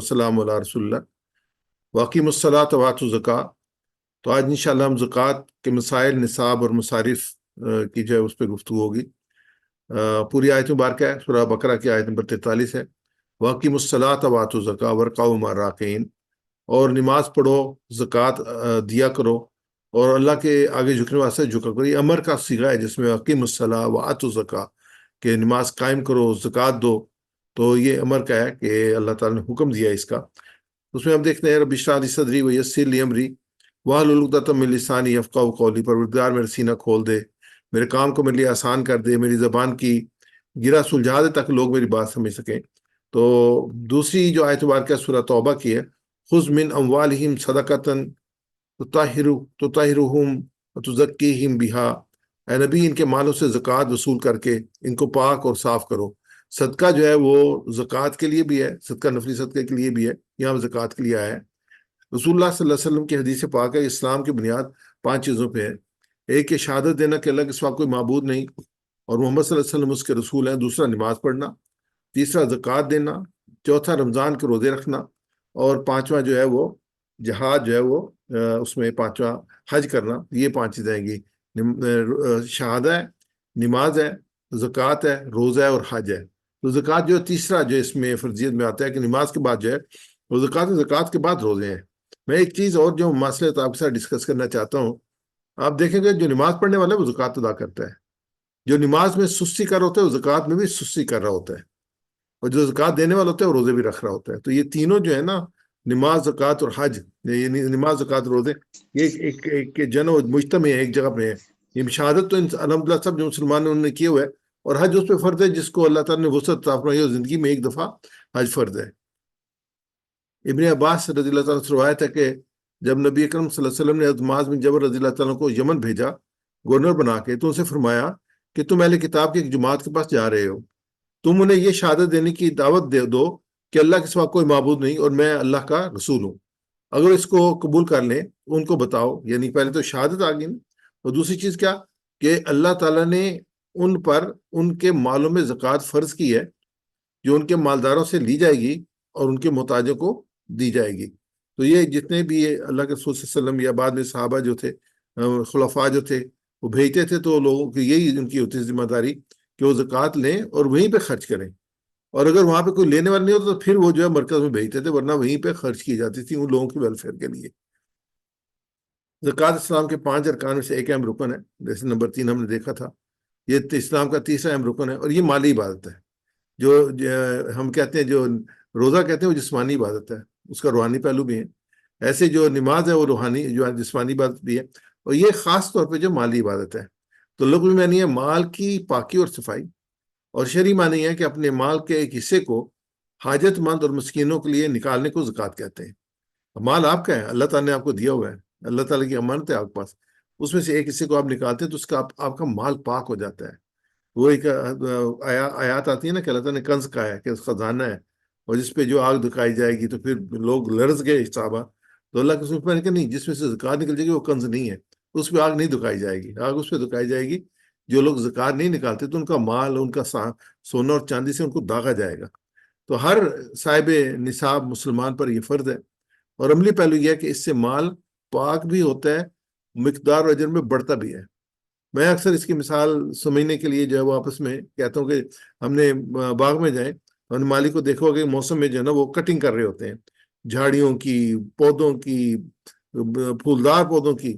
السلام علیہ رسول اللہ واقیم الصلاۃ وآتوا الزکوٰۃ۔ تو آج انشاءاللہ ہم زکوٰۃ کے مسائل، نصاب اور مصارف کی جو ہے اس پہ گفتگو ہوگی۔ پوری آیت مبارکہ ہے، سورہ بقرہ کی آیت نمبر 43 ہے۔ واقیم الصلاۃ وآتوا الزکوٰۃ وارکعوا مع الراکعین، اور نماز پڑھو، زکوٰۃ دیا کرو اور اللہ کے آگے جھکنے واسطے جھکا کرو۔ یہ امر کا صیغہ ہے جس میں واقیم الصلاۃ وآتوا الزکوٰۃ کہ نماز قائم کرو، زکوٰۃ دو، تو یہ امر کا ہے کہ اللہ تعالیٰ نے حکم دیا اس کا۔ اس میں ہم دیکھتے ہیں رب اشرح لی صدری ویسر لی امری واحلل عقدۃ من لسانی یفقہوا قولی، پروردگار میرا سینہ کھول دے، میرے کام کو میرے لیے آسان کر دے، میری زبان کی گرہ سلجھا دے تاکہ لوگ میری بات سمجھ سکیں۔ تو دوسری جو آیت مبارکہ سورہ توبہ کی ہے، خذ من اموالہم صدقۃ تطہرہم وتزکیہم بہا، اے نبی ان کے مالوں سے زکوٰۃ وصول کر کے ان کو پاک اور صاف کرو۔ صدقہ جو ہے وہ زکوٰۃ کے لیے بھی ہے، صدقہ نفلی صدقے کے لیے بھی ہے، یہاں زکوٰۃ کے لیے آیا ہے۔ رسول اللہ صلی اللہ علیہ وسلم کی حدیث پاک ہے، اسلام کی بنیاد 5 چیزوں پہ ہے۔ ایک ہے شہادت دینا کہ اللہ کے سوا کوئی معبود نہیں اور محمد صلی اللہ علیہ وسلم اس کے رسول ہیں۔ دوسرا نماز پڑھنا، تیسرا زکوٰۃ دینا، چوتھا رمضان کے روزے رکھنا، اور پانچواں جو ہے وہ جہاد جو ہے وہ اس میں پانچواں حج کرنا۔ یہ 5 چیزیں ہیں گی، شہادہ ہے، نماز ہے، زکوٰۃ ہے، روزہ ہے اور حج ہے۔ تو زکوٰۃ جو تیسرا جو اس میں فرضیت میں آتا ہے کہ نماز کے بعد جو ہے وہ زکوٰۃ کے بعد روزے ہیں۔ میں ایک چیز اور جو مسئلہ آپ کے ساتھ ڈسکس کرنا چاہتا ہوں، آپ دیکھیں گے جو نماز پڑھنے والا ہے وہ زکوٰۃ ادا کرتا ہے، جو نماز میں سستی کر رہا ہوتا ہے وہ زکوٰۃ میں بھی سستی کر رہا ہوتا ہے، اور جو زکوٰۃ دینے والا ہوتا ہے وہ روزے بھی رکھ رہا ہوتا ہے۔ تو یہ تینوں جو ہے نا، نماز، زکوٰۃ اور حج، نماز، زکوٰۃ، روزے، یہ ایک جن و مجتمع ہے، ایک جگہ پہ ہے۔ یہ شہادت تو الحمدللہ سب جو مسلمان نے انہوں نے کیے ہوئے، اور حج اس پہ فرض ہے جس کو اللہ تعالیٰ نے وسعت عطا فرمائی ہے، زندگی میں ایک دفعہ حج فرض ہے۔ ابن عباس رضی اللہ تعالیٰ سے روایت ہے کہ جب نبی اکرم صلی اللہ علیہ وسلم نے حضرت معاذ بن جبل رضی اللہ تعالیٰ کو یمن بھیجا گورنر بنا کے، تو ان سے فرمایا کہ تم اہل کتاب کی ایک جماعت کے پاس جا رہے ہو، تم انہیں یہ شہادت دینے کی دعوت دے دو کہ اللہ کے سوا کوئی معبود نہیں اور میں اللہ کا رسول ہوں۔ اگر اس کو قبول کر لیں ان کو بتاؤ، یعنی پہلے تو شہادت آ گئی، اور دوسری چیز کیا کہ اللہ تعالیٰ نے ان پر ان کے مالوں میں زکوٰۃ فرض کی ہے جو ان کے مالداروں سے لی جائے گی اور ان کے محتاجوں کو دی جائے گی۔ تو یہ جتنے بھی اللہ کے رسول صلی اللہ علیہ وسلم یا بعد میں صحابہ جو تھے، خلفاء جو تھے، وہ بھیجتے تھے، تو لوگوں کی یہی ان کی ہوتی ہے ذمہ داری کہ وہ زکوٰۃ لیں اور وہیں پہ خرچ کریں، اور اگر وہاں پہ کوئی لینے والا نہیں ہوتا تو پھر وہ جو ہے مرکز میں بھیجتے تھے، ورنہ وہیں پہ خرچ کی جاتی تھی ان لوگوں کی ویلفیئر کے لیے۔ زکوٰۃ اسلام کے 5 ارکان میں سے ایک اہم رکن ہے، جیسے نمبر 3 ہم نے دیکھا تھا، یہ اسلام کا تیسرا اہم رکن ہے، اور یہ مالی عبادت ہے۔ جو ہم کہتے ہیں، جو روزہ کہتے ہیں، وہ جسمانی عبادت ہے، اس کا روحانی پہلو بھی ہے۔ ایسے جو نماز ہے وہ روحانی، جو جسمانی عبادت بھی ہے، اور یہ خاص طور پہ جو مالی عبادت ہے۔ تو لغوی معنی ہے مال کی پاکی اور صفائی، اور شرعی معنی ہے کہ اپنے مال کے ایک حصے کو حاجت مند اور مسکینوں کے لیے نکالنے کو زکوٰۃ کہتے ہیں۔ مال آپ کا ہے، اللہ تعالیٰ نے آپ کو دیا ہوا ہے، اللہ تعالیٰ کی امانت ہے آپ کے پاس، اس میں سے ایک حصے کو آپ نکالتے ہیں تو اس کا آپ کا مال پاک ہو جاتا ہے۔ وہ ایک آیات آتی ہے نا کہ اللہ تعالیٰ نے کنز کہا ہے کہ خزانہ ہے، اور جس پہ جو آگ دکھائی جائے گی، تو پھر لوگ لرز گئے صحابہ، تو اللہ کے رسول نے کہا نہیں، جس میں سے زکوٰۃ نکل جائے گی وہ کنز نہیں ہے، اس پہ آگ نہیں دکھائی جائے گی، آگ اس پہ دکھائی جائے گی جو لوگ زکوٰۃ نہیں نکالتے، تو ان کا مال، ان کا سونا اور چاندی سے ان کو داغا جائے گا۔ تو ہر صاحب نصاب مسلمان پر یہ فرض ہے، اور عملی پہلو یہ ہے کہ اس سے مال پاک بھی ہوتا ہے، مقدار و اجر میں بڑھتا بھی ہے۔ میں اکثر اس کی مثال سمجھنے کے لیے جو ہے وہ آپس میں کہتا ہوں کہ ہم نے باغ میں جائیں، اور مالی کو دیکھو کہ موسم میں جو ہے نا وہ کٹنگ کر رہے ہوتے ہیں جھاڑیوں کی، پودوں کی، پھولدار پودوں کی،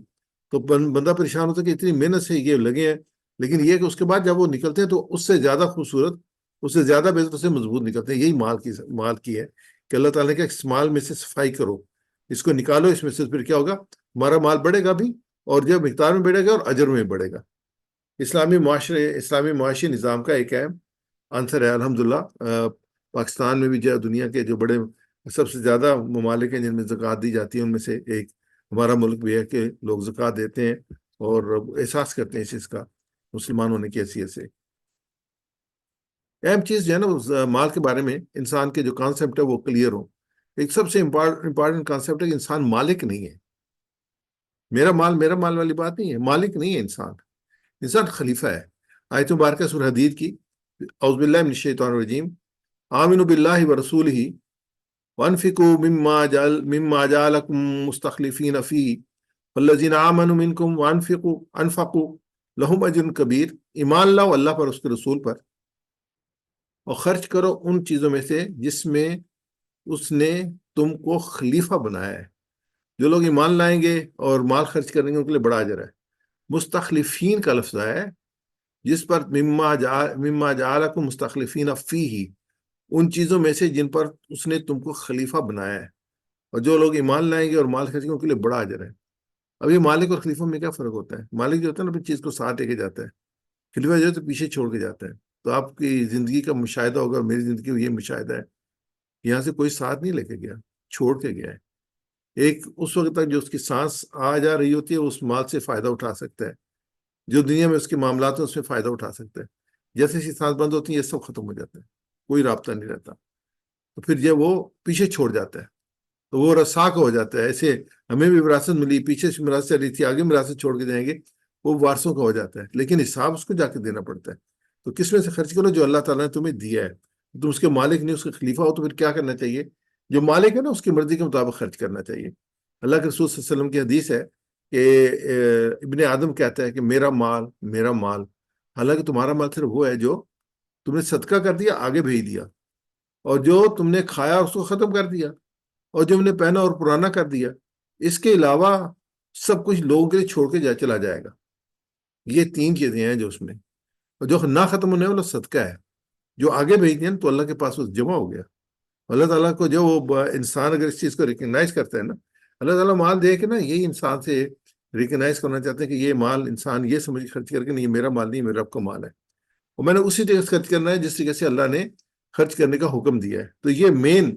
تو بندہ پریشان ہوتا ہے کہ اتنی محنت سے یہ لگے ہیں، لیکن یہ کہ اس کے بعد جب وہ نکلتے ہیں تو اس سے زیادہ خوبصورت، اس سے زیادہ بہتر، اس سے مضبوط نکلتے ہیں۔ یہی مال کی ہے کہ اللہ تعالیٰ نے کہا اس مال میں سے صفائی کرو، اس کو نکالو، اس میں سے پھر کیا ہوگا، ہمارا مال بڑھے گا بھی، اور جب مقدار میں بڑھے گا اور اجر میں بڑھے گا۔ اسلامی معاشی نظام کا ایک اہم عنصر ہے الحمدللہ۔ پاکستان میں بھی جو دنیا کے جو بڑے سب سے زیادہ ممالک ہیں جن میں زکوٰۃ دی جاتی ہے، ان میں سے ایک ہمارا ملک بھی ہے کہ لوگ زکوٰۃ دیتے ہیں اور احساس کرتے ہیں اس چیز کا مسلمان ہونے کی حیثیت سے۔ اہم چیز جو ہے نا مال کے بارے میں، انسان کے جو کانسیپٹ ہے وہ کلیئر ہو۔ ایک سب سے امپارٹنٹ کانسیپٹ ہے کہ انسان مالک نہیں ہے، میرا مال والی بات نہیں ہے، مالک نہیں ہے انسان خلیفہ ہے۔ آیت مبارکہ سورہ حدید کی، اعوذ باللہ من الشیطان الرجیم، آمنوا باللہ ورسولہ وانفقوا مما جعلکم مستخلفین فیہ والذین آمنوا منکم انفقوا لہم اجر کبیر، ایمان لاؤ اللہ پر، اس کے رسول پر، اور خرچ کرو ان چیزوں میں سے جس میں اس نے تم کو خلیفہ بنایا ہے۔ جو لوگ ایمان لائیں گے اور مال خرچ کریں گے ان کے لیے بڑا اجر ہے۔ مستخلفین کا لفظ ہے جس پر مما جعلکم مستخلفین فیہ، ان چیزوں میں سے جن پر اس نے تم کو خلیفہ بنایا ہے، اور جو لوگ ایمان لائیں گے اور مال خرچ کریں گے ان کے لیے بڑا اجر ہے۔ اب یہ مالک اور خلیفہ میں کیا فرق ہوتا ہے؟ مالک جو ہوتا ہے نا اپنی چیز کو ساتھ لے کے جاتا ہے، خلیفہ جو ہے تو پیچھے چھوڑ کے جاتا ہے۔ تو آپ کی زندگی کا مشاہدہ ہوگا، میری زندگی کا یہ مشاہدہ ہے، یہاں سے کوئی ساتھ نہیں لے کے گیا، چھوڑ کے گیا ہے۔ ایک اس وقت تک جو اس کی سانس آ جا رہی ہوتی ہے اس مال سے فائدہ اٹھا سکتا ہے، جو دنیا میں اس کے معاملات ہیں اس میں فائدہ اٹھا سکتا ہے۔ جیسے ہی سانس بند ہوتی ہے یہ سب ختم ہو جاتا ہے، کوئی رابطہ نہیں رہتا، تو پھر یہ وہ پیچھے چھوڑ جاتا ہے، تو وہ رساک ہو جاتا ہے۔ ایسے ہمیں بھی وراثت ملی، پیچھے سے وراثت چلی تھی، آگے وراثت چھوڑ کے جائیں گے، وہ وارثوں کا ہو جاتا ہے، لیکن حساب اس کو جا کے دینا پڑتا ہے۔ تو کس میں سے خرچ کرو؟ جو اللہ تعالیٰ نے تمہیں دیا ہے، تم اس کے مالک نہیں، اس کے خلیفہ ہو، تو پھر کیا کرنا چاہیے؟ جو مالک ہے نا اس کی مرضی کے مطابق خرچ کرنا چاہیے۔ اللہ کے رسول صلی اللہ علیہ وسلم کی حدیث ہے کہ ابن آدم کہتا ہے کہ میرا مال میرا مال، حالانکہ تمہارا مال صرف وہ ہے جو تم نے صدقہ کر دیا، آگے بھیج دیا، اور جو تم نے کھایا اس کو ختم کر دیا، اور جو ہم نے پہنا اور پرانا کر دیا، اس کے علاوہ سب کچھ لوگوں کے لیے چھوڑ کے چلا جائے گا۔ یہ تین چیزیں ہیں جو اس میں، اور جو نہ ختم ہونے والا صدقہ ہے، جو آگے بھیج دیا تو اللہ کے پاس وہ جمع ہو گیا۔ اللہ تعالیٰ کو جو وہ انسان اگر اس چیز کو ریکگنائز کرتا ہے نا، اللہ تعالیٰ مال دے کے نا یہی انسان سے ریکگنائز کرنا چاہتے ہیں کہ یہ مال انسان یہ سمجھ خرچ کر کے نہیں، یہ میرا مال نہیں، میرا رب کا مال ہے، اور میں نے اسی طرح سے خرچ کرنا ہے جس طریقے سے اللہ نے خرچ کرنے کا حکم دیا ہے۔ تو یہ مین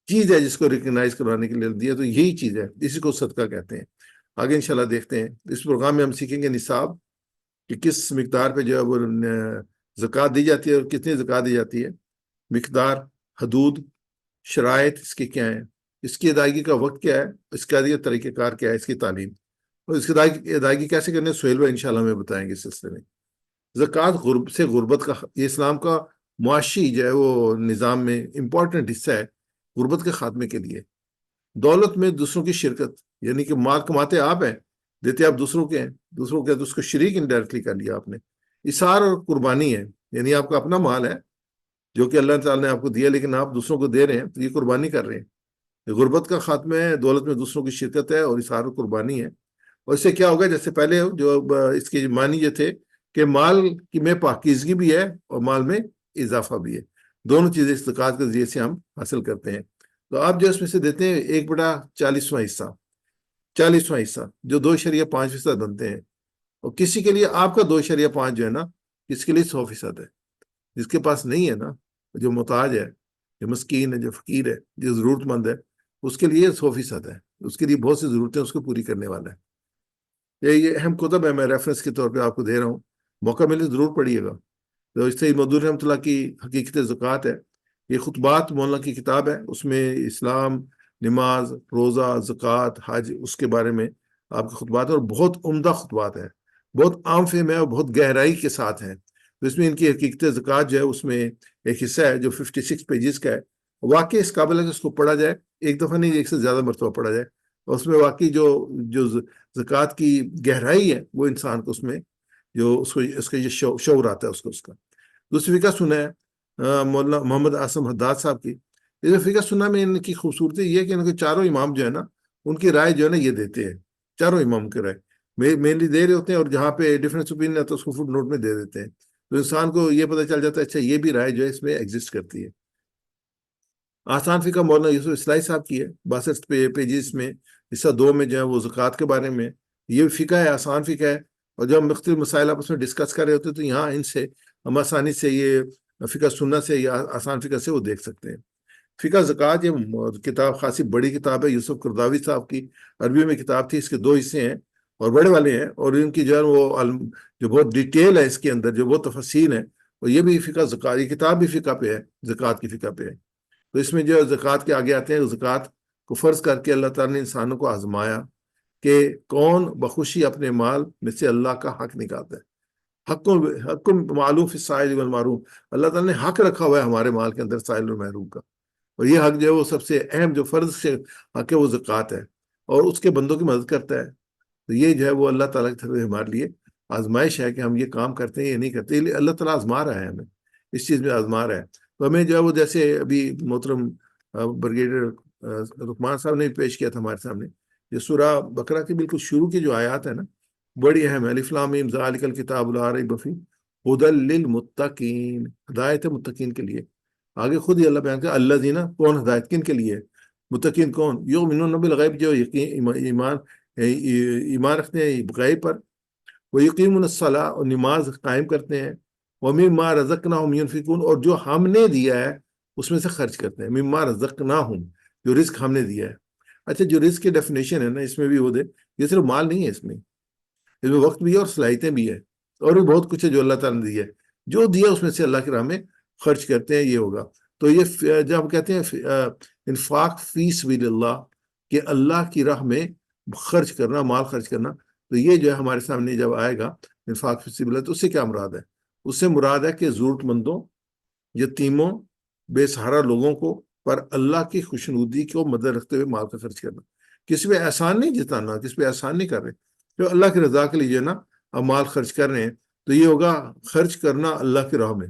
چیز ہے جس کو ریکگنائز کروانے کے لیے دیا، تو یہی چیز ہے، اسی کو صدقہ کہتے ہیں۔ آگے انشاءاللہ دیکھتے ہیں اس پروگرام میں ہم سیکھیں گے نصاب، کہ کس مقدار پہ جو ہے وہ زکوٰۃ دی جاتی ہے اور کتنی زکوٰۃ دی جاتی ہے، مقدار، حدود، شرائط اس کے کیا ہیں، اس کی ادائیگی کا وقت کیا ہے، اس کا طریقہ کار کیا ہے، اس کی تعلیم، اور اس کی ادائیگی کیسے کرنے سہیل بھائی انشاءاللہ ہمیں بتائیں گے اس سلسلے میں۔ زکوٰۃ سے غربت کا، یہ اسلام کا معاشی جو ہے وہ نظام میں امپورٹنٹ حصہ ہے غربت کے خاتمے کے لیے۔ دولت میں دوسروں کی شرکت، یعنی کہ مال کماتے آپ ہیں، دیتے آپ دوسروں کے ہیں، دوسروں کے تو اس کو شریک انڈائریکٹلی کر لیا آپ نے۔ اثار اور قربانی ہے، یعنی آپ کا اپنا مال ہے جو کہ اللہ تعالیٰ نے آپ کو دیا لیکن آپ دوسروں کو دے رہے ہیں، تو یہ قربانی کر رہے ہیں۔ غربت کا خاتمہ ہے، دولت میں دوسروں کی شرکت ہے، اور اثار اور قربانی ہے۔ اور اس سے کیا ہوگا، جیسے پہلے جو اس کے معنی یہ تھے کہ مال کی میں پاکیزگی بھی ہے اور مال میں اضافہ بھی ہے، دونوں چیزیں اس زکوٰۃ کے ذریعے سے ہم حاصل کرتے ہیں۔ تو آپ جو اس میں سے دیتے ہیں 1/40واں حصہ، 40واں حصہ جو 2.5% بنتے ہیں، اور کسی کے لیے آپ کا 2.5 جو ہے نا، کس کے لیے 100% ہے۔ جس کے پاس نہیں ہے نا، جو محتاج ہے، جو مسکین ہے، جو فقیر ہے، جو ضرورت مند ہے، اس کے لیے 100% ہے، اس کے لیے بہت سی ضرورتیں اس کو پوری کرنے والا ہے۔ یہ اہم کتب ہے، میں ریفرنس کے طور پہ آپ کو دے رہا ہوں، موقع ملے ضرور پڑھیے گا۔ تو اس سے مودود رحمۃ اللہ کی حقیقت زکوٰۃ ہے، یہ خطبات مولانا کی کتاب ہے، اس میں اسلام، نماز، روزہ، زکوٰۃ، حج، اس کے بارے میں آپ کے خطبات ہیں، اور بہت عمدہ خطبات ہیں، بہت عام فہم ہے اور بہت گہرائی کے ساتھ ہیں۔ تو اس میں ان کی حقیقت زکوٰۃ جو ہے اس میں ایک حصہ ہے جو 56 پیجز کا ہے، واقعی اس قابل ہے کہ اس کو پڑھا جائے، ایک دفعہ نہیں ایک سے زیادہ مرتبہ پڑھا جائے، اور اس میں واقعی جو زکوٰۃ کی گہرائی ہے وہ انسان کو اس میں جو اس کا یہ شعور آتا ہے اس کو۔ اس کا دوسری فقہ سنا ہے مولانا محمد اعظم حداد صاحب کی۔ اس فقہ سننا میں ان کی خوبصورتی یہ ہے کہ ان کے چاروں امام جو ہے نا، ان کی رائے جو ہے نا یہ دیتے ہیں، چاروں امام کی رائے مینلی دے رہے ہوتے ہیں، اور جہاں پہ ڈفرینس اوپینین ہے تو اس کو فٹ نوٹ میں دے دیتے ہیں، تو انسان کو یہ پتہ چل جاتا ہے اچھا یہ بھی رائے جو ہے اس میں ایگزسٹ کرتی ہے۔ آسان فقہ مولانا یوسف اصلاحی صاحب کی ہے، 62 پیجز میں، حصہ 2 میں جو ہے وہ زکوٰۃ کے بارے میں۔ یہ فقہ ہے، آسان فقہ ہے، اور جب ہم مختلف مسائل آپس میں ڈسکس کر رہے ہوتے ہیں تو یہاں ان سے ہم آسانی سے یہ فقہ سننا سے یا آسان فقہ سے وہ دیکھ سکتے ہیں۔ فقہ زکوٰۃ یہ کتاب خاصی بڑی کتاب ہے، یوسف قرضاوی صاحب کی عربی میں کتاب تھی، اس کے 2 حصے ہیں اور بڑے والے ہیں، اور ان کی جو ہے وہ جو بہت ڈیٹیل ہے اس کے اندر، جو بہت تفصیل ہے، اور یہ بھی فقہ زکوٰۃ، یہ کتاب بھی فقہ پہ ہے، زکوٰۃ کی فقہ پہ ہے۔ تو اس میں جو زکوٰۃ کے آگے آتے ہیں، زکوٰۃ کو فرض کر کے اللہ تعالیٰ نے انسانوں کو آزمایا کہ کون بخوشی اپنے مال میں سے اللہ کا حق نکالتا ہے۔ حق معلوم فی السائل والمحروم، اللہ تعالیٰ نے حق رکھا ہوا ہے ہمارے مال کے اندر سائل اور محروم کا، اور یہ حق جو ہے وہ سب سے اہم جو فرض سے حق ہے وہ زکوٰۃ ہے، اور اس کے بندوں کی مدد کرتا ہے۔ تو یہ جو ہے وہ اللہ تعالیٰ کی طرف سے ہمارے لیے آزمائش ہے کہ ہم یہ کام کرتے ہیں یا نہیں کرتے، یہ اللہ تعالیٰ آزما رہا ہے ہمیں، اس چیز میں آزما رہا ہے۔ تو ہمیں جو ہے وہ جیسے ابھی محترم بریگیڈیئر رحمان صاحب نے پیش کیا تھا ہمارے سامنے، یہ سورہ بقرہ کی بالکل شروع کی جو آیات ہے نا، بڑی اہم ہے۔ الف لام میم ذالک الکتاب لا ریب فیہ ھدی للمتقین، ہدایت ہے متقین کے لیے۔ آگے خود ہی اللہ بیان کرتا ہے الذین، کون ہدایت کن کے لیے؟ متقین کون؟ یؤمنون بالغیب، جو ایمان رکھتے ہیں غیب پر، ویقیمون الصلاۃ، اور نماز قائم کرتے ہیں، ومما رزقناہم ینفقون، اور جو ہم نے دیا ہے اس میں سے خرچ کرتے ہیں، مما رزقناہم، جو رزق ہم نے دیا ہے۔ اچھا، جو رزق کی ڈیفینیشن ہے نا، اس میں بھی وہ دے، یہ صرف مال نہیں ہے، اس میں وقت بھی ہے اور صلاحیتیں بھی ہے، اور بھی بہت کچھ ہے جو اللہ تعالیٰ نے دیا ہے۔ جو دیا اس میں سے اللہ کی راہ میں خرچ کرتے ہیں، یہ ہوگا۔ تو یہ جب ہم کہتے ہیں انفاق فی سبیل اللہ، کہ اللہ کی راہ میں خرچ کرنا، مال خرچ کرنا، تو یہ جو ہے ہمارے سامنے جب آئے گا انفاق فی سبیل اللہ، تو اس سے کیا مراد ہے؟ اس سے مراد ہے کہ ضرورت مندوں، یتیموں، بے سہارا لوگوں کو پر اللہ کی خوشنودی کو مد رکھتے ہوئے مال کا خرچ کرنا، کسی پہ احسان نہیں جتانا، کسی پہ احسان نہیں کر رہے، جو اللہ کی رضا کے لیے جو ہے نا اب مال خرچ کر رہے ہیں، تو یہ ہوگا خرچ کرنا اللہ کی راہ میں۔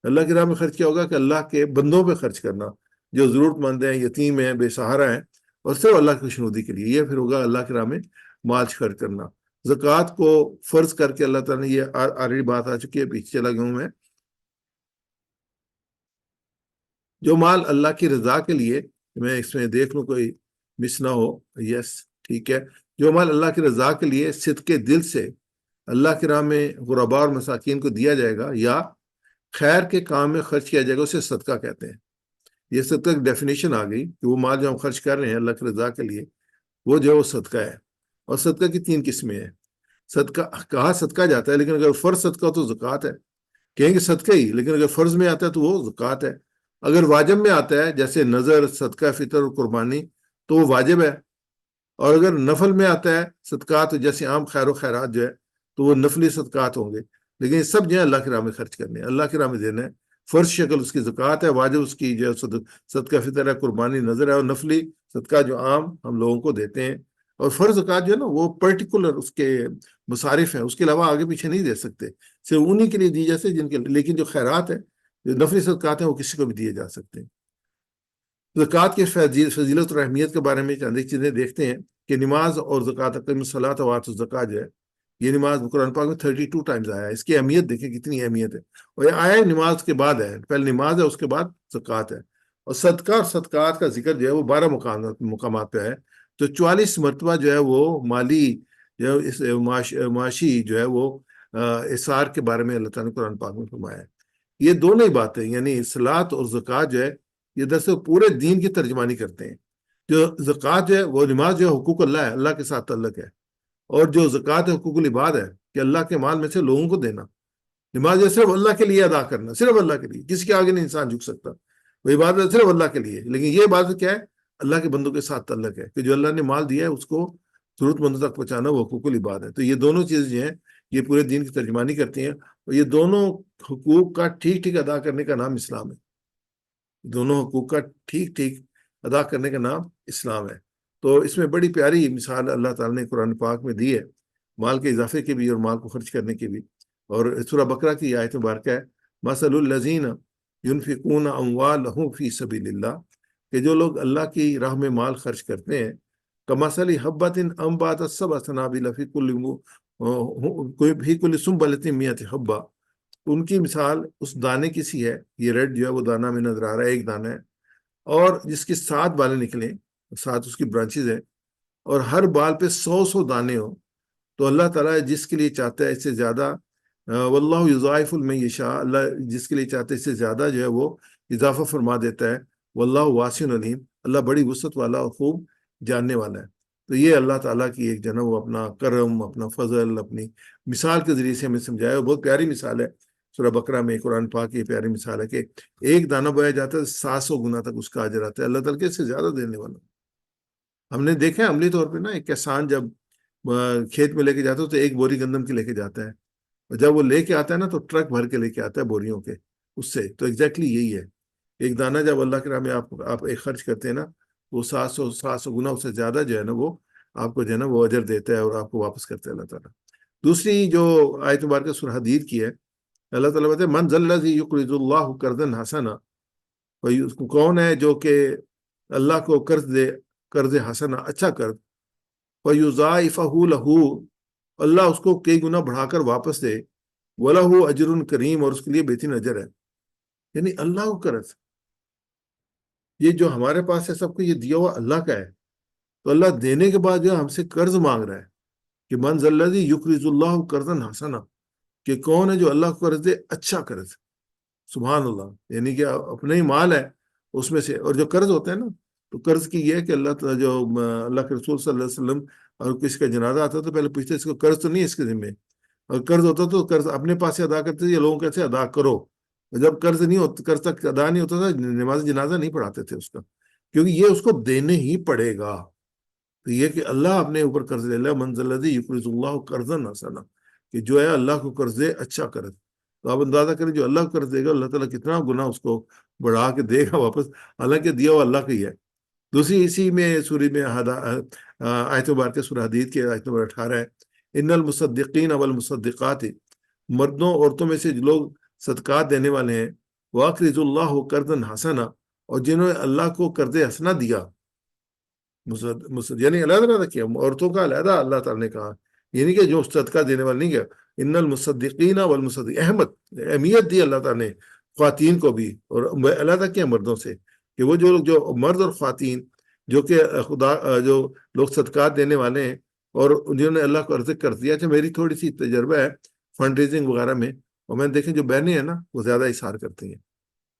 اللہ کی راہ میں خرچ کیا ہوگا؟ کہ اللہ کے بندوں پہ خرچ کرنا، جو ضرورت مند ہیں، یتیم ہیں، بے سہارا ہیں، اور صرف اللہ کی خوشنودی کے لیے، یہ پھر ہوگا اللہ کی راہ میں مال خرچ کرنا۔ زکوٰۃ کو فرض کر کے اللہ تعالیٰ نے، یہ آلریڈی بات آ چکی ہے، پیچھے چلا گیا ہوں میں، جو مال اللہ کی رضا کے لیے، میں اس میں دیکھ لوں کوئی مس نہ ہو، یس ٹھیک ہے، جو مال اللہ کی رضا کے لیے صدقے دل سے اللہ کی راہ میں غرباء اور مساکین کو دیا جائے گا یا خیر کے کام میں خرچ کیا جائے گا، اسے صدقہ کہتے ہیں۔ یہ صدقہ کی ڈیفینیشن آ گئی کہ وہ مال جو ہم خرچ کر رہے ہیں اللہ کی رضا کے لیے، وہ جو ہے وہ صدقہ ہے۔ اور صدقہ کی 3 قسمیں ہیں۔ صدقہ کہا صدقہ جاتا ہے، لیکن اگر فرض صدقہ تو زکوٰۃ ہے، کہیں گے صدقہ ہی، لیکن اگر فرض میں آتا ہے تو وہ زکوٰۃ ہے۔ اگر واجب میں آتا ہے جیسے نذر، صدقہ فطر اور قربانی، تو وہ واجب ہے۔ اور اگر نفل میں آتا ہے صدقات، جیسے عام خیر و خیرات جو ہے، تو وہ نفلی صدقات ہوں گے۔ لیکن یہ سب جو ہے اللہ کی راہ میں خرچ کرنے ہیں، اللہ کی راہ میں دینا ہے۔ فرض شکل اس کی زکوٰۃ ہے، واجب اس کی جو ہے صدقہ فطر ہے، قربانی، نذر ہے، اور نفلی صدقہ جو عام ہم لوگوں کو دیتے ہیں۔ اور فرض زکوٰۃ جو ہے نا، وہ پرٹیکولر اس کے مصارف ہیں، اس کے علاوہ آگے پیچھے نہیں دے سکتے، صرف انہی کے لیے دی جا سکتے جن کے، لیکن جو خیرات ہے، جو نفلی صدقات ہیں، وہ کسی کو بھی دیے جا سکتے ہیں۔ زکوٰۃ کے فضیلت اور اہمیت کے بارے میں چند ایک چیزیں دیکھتے ہیں کہ نماز اور زکوٰۃ، اقیموا الصلاۃ وآتوا الزکوٰۃ جو ہے، یہ نماز قرآن پاک میں 32 ٹائمز آیا ہے۔ اس کی اہمیت دیکھیں کتنی اہمیت ہے، اور یہ آیا نماز کے بعد ہے، پہلے نماز ہے، اس کے بعد زکوٰۃ ہے۔ اور صدقہ اور صدقات کا ذکر جو ہے وہ 12 مقامات پہ ہے، تو 44 مرتبہ جو ہے وہ مالی جو ہے، اس معاشی جو ہے وہ اثار کے بارے میں اللہ تعالیٰ نے قرآن پاک میں فرمایا ہے۔ یہ دونوں ہی باتیں، یعنی صلاۃ اور زکوٰۃ جو ہے، یہ دراصل پورے دین کی ترجمانی کرتے ہیں۔ جو زکوٰۃ جو ہے، وہ نماز جو ہے حقوق اللہ ہے، اللہ کے ساتھ تعلق ہے، اور جو زکوٰۃ ہے حقوق العباد ہے، کہ اللہ کے مال میں سے لوگوں کو دینا۔ نماز جو صرف اللہ کے لیے ادا کرنا، صرف اللہ کے لیے، کسی کے آگے نہیں انسان جھک سکتا، وہ عبادت صرف اللہ کے لیے۔ لیکن یہ عبادت کیا ہے؟ اللہ کے بندوں کے ساتھ تعلق ہے، کہ جو اللہ نے مال دیا ہے اس کو ضرورت مندوں تک پہنچانا، وہ حقوق العباد ہے۔ تو یہ دونوں چیزیں جو ہیں، یہ پورے دین کی ترجمانی کرتی ہیں، اور یہ دونوں حقوق کا ٹھیک ٹھیک ادا کرنے کا نام اسلام ہے۔ دونوں حقوق کا ٹھیک ٹھیک ادا کرنے کا نام اسلام ہے۔ تو اس میں بڑی پیاری مثال اللہ تعالیٰ نے قرآن پاک میں دی ہے، مال کے اضافے کی بھی اور مال کو خرچ کرنے کی بھی۔ اور سورہ بقرہ کی آیت مبارکہ ہے، مثل الذین ینفقون اموالہم فی سبیل اللہ، کہ جو لوگ اللہ کی راہ میں مال خرچ کرتے ہیں، کمثل حبۃ انبتت سبع سنابل فی کل سنبلۃ مئۃ حبہ، ان کی مثال اس دانے کی سی ہے، یہ ریڈ جو ہے وہ دانہ میں نظر آ رہا ہے، ایک دانہ ہے، اور جس کی 7 بالیں نکلیں، 7 اس کی برانچز ہیں، اور ہر بال پہ 100 دانے ہوں، تو اللہ تعالیٰ جس کے لیے چاہتا ہے اس سے زیادہ، واللہ یضاعف لمن یشاء، اللہ جس کے لیے چاہتا ہے اس سے زیادہ جو ہے وہ اضافہ فرما دیتا ہے، واللہ واسع علیم، اللہ بڑی وسعت والا اور خوب جاننے والا ہے۔ تو یہ اللہ تعالیٰ کی ایک جنم، وہ اپنا کرم، اپنا فضل، اپنی مثال کے ذریعے سے ہمیں سمجھایا، اور بہت پیاری مثال ہے۔ سورہ بقرہ میں قرآن پاک کی پیاری مثال ہے کہ ایک دانہ بویا جاتا ہے، 700 گنا تک اس کا اجر آتا ہے، اللہ تعالیٰ کے اس سے زیادہ دینے والا۔ ہم نے دیکھا ہے عملی طور پہ نا، ایک کسان جب کھیت میں لے کے جاتا ہے تو ایک بوری گندم کی لے کے جاتا ہے، اور جب وہ لے کے آتا ہے نا تو ٹرک بھر کے لے کے آتا ہے بوریوں کے اس سے۔ تو ایگزیکٹلی یہی ہے ایک دانہ جب اللہ کے راہ میں آپ ایک خرچ کرتے ہیں نا، وہ 700 گنا اس سے زیادہ جو ہے نا وہ آپ کو جو ہے نا وہ اجر دیتا ہے اور آپ کو واپس کرتا ہے اللہ تعالیٰ۔ دوسری جو آیت مبارکہ سورہ حدید کی ہے، اللہ تعالیٰ کہتے ہیں من ذا الذی یقرض اللہ قرضا حسنا، کون ہے جو کہ اللہ کو قرض حسنا اچھا قرض، فیضاعفہ لہ، اللہ اس کو کئی گنا بڑھا کر واپس دے، وَلَهُ اجر کریم، اور اس کے لیے بہترین اجر ہے۔ یعنی اللہ کو قرض، یہ جو ہمارے پاس ہے سب کو یہ دیا ہوا اللہ کا ہے، تو اللہ دینے کے بعد جو ہم سے قرض مانگ رہا ہے کہ من ذا الذی یقرض اللہ قرضا حسنا، کہ کون ہے جو اللہ کو قرض دے اچھا قرض۔ سبحان اللہ، یعنی کہ اپنا ہی مال ہے اس میں سے، اور جو قرض ہوتا ہے نا، تو قرض کی یہ ہے کہ اللہ تعالیٰ جو اللہ کے رسول صلی اللہ علیہ وسلم اور کسی کا جنازہ آتا تو پہلے پوچھتے اس کو قرض تو نہیں اس کے ذمہ، اور قرض ہوتا تو قرض اپنے پاس سے ادا کرتے تھے، یا لوگوں کیسے ادا کرو، جب قرض نہیں ہوتا، قرض تک ادا نہیں ہوتا تھا، نماز جنازہ نہیں پڑھاتے تھے اس کا، کیونکہ یہ اس کو دینے ہی پڑے گا۔ تو یہ کہ اللہ اپنے اوپر قرض لے لے، من ذا الذی یقرض اللہ قرضا حسنا، کہ جو ہے اللہ کو قرض دے اچھا قرض۔ تو آپ اندازہ کریں جو اللہ کو قرض دے گا، اللہ تعالیٰ کتنا گناہ اس کو بڑھا کے دے گا واپس، حالانکہ دیا ہوا اللہ کا ہی ہے۔ دوسری اسی میں سوری میں آیت مبارکہ سورہ حدید کے آیت نمبر 18 ہے، ان المصدقین والمصدقات، مردوں عورتوں میں سے جو لوگ صدقات دینے والے ہیں، واقرض اللہ قرضا حسنا، اور جنہوں نے اللہ کو قرض حسنا دیا، یعنی علیحدہ علیحدہ کیا، عورتوں کا علیحدہ اللہ تعالیٰ نے کہا، یعنی کہ جو صدقہ دینے والے نہیں کیا، ان المصدقین والمصدقین، اہمیت دی اللہ تعالیٰ نے خواتین کو بھی، اور علیحدہ کیا مردوں سے، کہ وہ جو مرد اور خواتین جو کہ جو لوگ صدقات دینے والے ہیں اور جنہوں نے اللہ کو عرض کر دیا۔ اچھا، میری تھوڑی سی تجربہ ہے فنڈ ریزنگ وغیرہ میں، اور میں دیکھیں جو بہنیں ہیں نا وہ زیادہ اثار کرتی ہیں،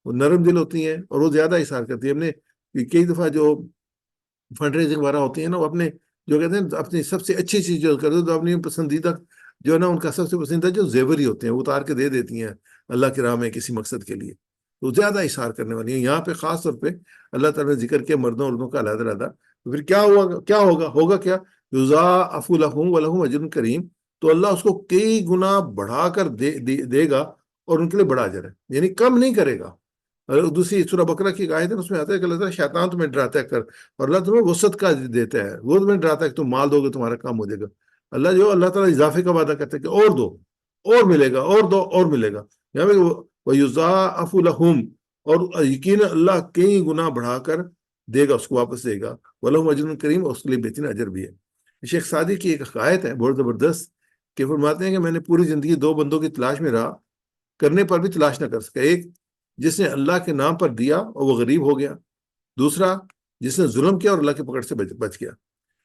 وہ نرم دل ہوتی ہیں اور وہ زیادہ اثار کرتی ہیں۔ ہم نے کئی دفعہ جو فنڈ ریزنگ وغیرہ ہوتی ہیں نا، وہ اپنے جو کہتے ہیں اپنی سب سے اچھی چیز جو کرتے تو اپنی پسندیدہ جو ہے نا، ان کا سب سے پسندیدہ جو زیور ہی ہوتے ہیں وہ اتار کے دے دیتی ہیں اللہ کی راہ میں کسی مقصد کے لیے، تو زیادہ اشار کرنے والی ہیں۔ یہاں پہ خاص طور پہ اللہ تعالیٰ نے ذکر کیا مردوں اور عورتوں کا علیحدہ علیحدہ، تو پھر کیا ہوگا کیا، یضاعف لہم ولہم اجر کریم، تو اللہ اس کو کئی گنا بڑھا کر دے گا اور ان کے لیے بڑا اجر ہے، یعنی کم نہیں کرے گا۔ اور دوسری سورہ بقرہ کی ایک آیت ہے، اس میں آتا ہے کہ اللہ تعالیٰ شیطان تمہیں ڈراتا ہے اور اللہ تمہیں وسعت کا دیتا ہے، وہ تمہیں ڈراتا ہے کہ تم مال دو گے تمہارا کام ہو جائے گا۔ اللہ تعالیٰ اضافے کا وعدہ کرتا ہے کہ اور دو، اور ملے گا، اور دو، اور ملے گا۔ یہاں پہ وَيُضَاعَفُ لَهُمْ، اور یقین اللہ کئی گنا بڑھا کر دے گا، اس کو واپس دے گا، وَلَهُمْ أَجْرٌ کریم، اور اس کے لیے بہترین اجر بھی ہے۔ شیخ سعدی کی ایک آیت ہے بہت زبردست، کہ فرماتے ہیں کہ میں نے پوری زندگی دو بندوں کی تلاش میں رہا، کرنے پر بھی تلاش نہ کر سکا۔ ایک جس نے اللہ کے نام پر دیا اور وہ غریب ہو گیا، دوسرا جس نے ظلم کیا اور اللہ کے پکڑ سے بچ گیا۔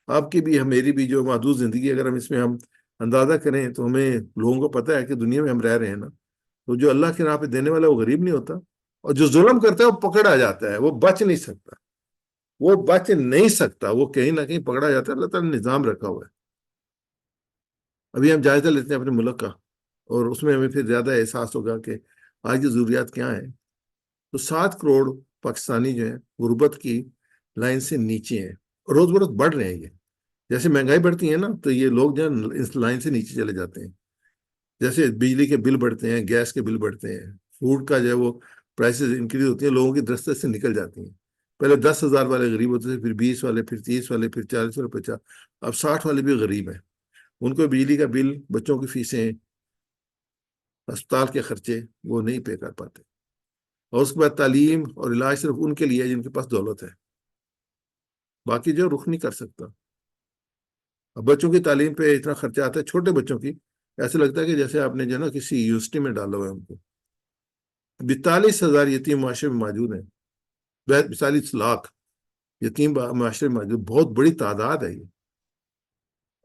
آپ کی بھی میری بھی جو محدود زندگی، اگر ہم اس میں ہم اندازہ کریں تو ہمیں لوگوں کو پتہ ہے کہ دنیا میں ہم رہ رہے ہیں نا، تو جو اللہ کے نام پہ دینے والا وہ غریب نہیں ہوتا، اور جو ظلم کرتا ہے وہ پکڑا جاتا ہے، وہ بچ نہیں سکتا، وہ کہیں نہ کہیں پکڑا جاتا ہے۔ اللہ تعالیٰ نے نظام رکھا ہوا ہے۔ ابھی ہم جائزہ لیتے ہیں اپنے ملک کا، اور اس میں ہمیں پھر زیادہ احساس ہوگا کہ آج کی ضروریات کیا ہیں۔ تو 7 کروڑ پاکستانی جو ہیں غربت کی لائن سے نیچے ہیں، روز بروز بڑھ رہے ہیں۔ یہ جیسے مہنگائی بڑھتی ہے نا، تو یہ لوگ جو ہے اس لائن سے نیچے چلے جاتے ہیں۔ جیسے بجلی کے بل بڑھتے ہیں، گیس کے بل بڑھتے ہیں، فوڈ کا جو ہے وہ پرائسز انکریز ہوتی ہیں، لوگوں کی دسترس سے نکل جاتی ہیں۔ پہلے 10,000 والے غریب ہوتے تھے، پھر 20 والے، پھر 30 والے، پھر 40 والے، 50، اب 60 والے بھی غریب ہیں۔ ان کو بجلی کا بل، بچوں کی فیسیں، اسپتال کے خرچے وہ نہیں پے کر پاتے، اور اس کے بعد تعلیم اور علاج صرف ان کے لیے ہے جن کے پاس دولت ہے، باقی جو رخ نہیں کر سکتا۔ اب بچوں کی تعلیم پہ اتنا خرچہ آتا ہے، چھوٹے بچوں کی ایسے لگتا ہے کہ جیسے آپ نے جو ہے نا کسی یونیورسٹی میں ڈالا ہوا ہے ان کو۔ 42,000 یتیم معاشرے میں موجود ہیں، 42 لاکھ یتیم معاشرے میں موجود، بہت بڑی تعداد ہے یہ۔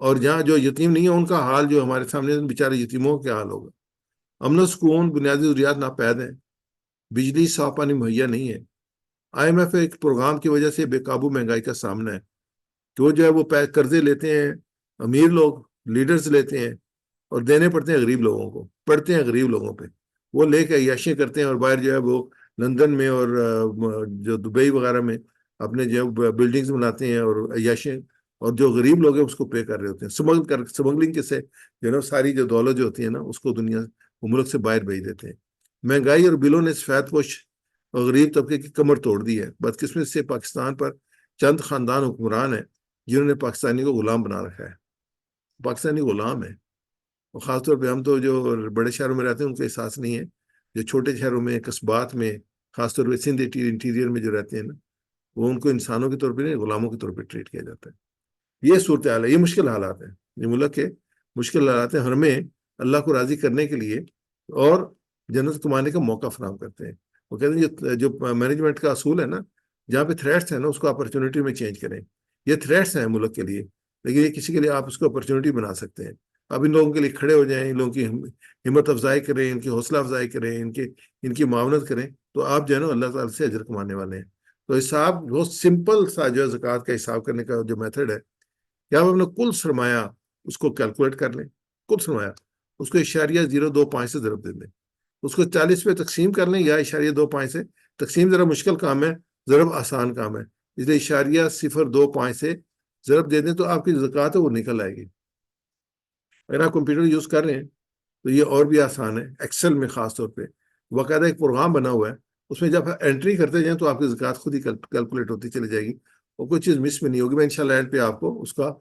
اور جہاں جو یتیم نہیں ہے ان کا حال جو ہمارے سامنے بیچارے یتیموں کا کیا حال ہوگا۔ امن و سکون، بنیادی ضروریات ناپید ہیں، بجلی، صاف پانی مہیا نہیں ہے۔ IMF ایک پروگرام کی وجہ سے بے قابو مہنگائی کا سامنا ہے، کہ وہ جو ہے وہ قرضے لیتے ہیں، امیر لوگ لیڈرز لیتے ہیں اور دینے پڑتے ہیں غریب لوگوں کو، پڑتے ہیں غریب لوگوں پہ، وہ لے کے عیاشیاں کرتے ہیں، اور باہر جو ہے وہ لندن میں اور جو دبئی وغیرہ میں اپنے جو بلڈنگز بناتے ہیں اور عیاشیاں، اور جو غریب لوگ ہیں اس کو پے کر رہے ہوتے ہیں، سمگلنگ کے سے جو ہے نا ساری جو دولت جو ہوتی ہے نا اس کو دنیا ملک سے باہر بھیج دیتے ہیں۔ مہنگائی اور بلوں نے سفید پوش اور غریب طبقے کی کمر توڑ دی ہے۔ بدقسمتی سے پاکستان پر چند خاندان حکمران ہیں جنہوں نے پاکستانی کو غلام بنا رکھا ہے۔ پاکستانی غلام ہے، اور خاص طور پہ ہم تو جو بڑے شہروں میں رہتے ہیں ان کا احساس نہیں ہے، جو چھوٹے شہروں میں، قصبات میں، خاص طور پہ سندھ انٹیریئر میں جو رہتے ہیں نا، وہ ان کو انسانوں کے طور پہ نہیں، غلاموں کے طور پہ ٹریٹ کیا جاتا ہے۔ یہ صورتحال ہے، یہ مشکل حالات ہیں، یہ ملک کے مشکل حالات ہیں، ہمیں اللہ کو راضی کرنے کے لیے اور جنت کمانے کا موقع فراہم کرتے ہیں۔ وہ کہتے ہیں جو مینجمنٹ کا اصول ہے نا، جہاں پہ تھریٹس ہیں نا، اس کو اپرچونٹی میں چینج کریں۔ یہ تھریٹس ہیں ملک کے لیے، لیکن یہ کسی کے لیے آپ اس کو اپرچونٹی بنا سکتے ہیں۔ اب ان لوگوں کے لیے کھڑے ہو جائیں، ان لوگوں کی ہمت افزائی کریں، ان کی حوصلہ افزائی کریں، ان کی معاونت کریں، تو آپ جو ہے نا اللہ تعالیٰ سے اجر کمانے والے ہیں۔ تو حساب بہت سمپل سا جو ہے زکوٰۃ کا حساب کرنے کا جو میتھڈ ہے کہ آپ اپنا کل سرمایہ اس کو کیلکولیٹ کر لیں، کل سرمایہ اس کو 0.025 سے ضرب دے دیں، اس کو 40 پہ تقسیم کر لیں، یا 0.25 سے تقسیم ذرا مشکل کام ہے، ضرب آسان کام ہے، اس لیے 0.025 سے ضرب دے دیں تو آپ کی زکوٰۃ ہے وہ نکل آئے گی۔ اگر آپ کمپیوٹر یوز کر رہے ہیں تو یہ اور بھی آسان ہے، ایکسل میں خاص طور پہ باقاعدہ ایک پروگرام بنا ہوا ہے، اس میں جب انٹری کرتے جائیں تو آپ کی زکوٰۃ خود ہی کیلکولیٹ ہوتی چلی جائے گی، اور کوئی چیز مس میں نہیں ہوگی۔ میں انشاءاللہ اینڈ پہ آپ کو اس کا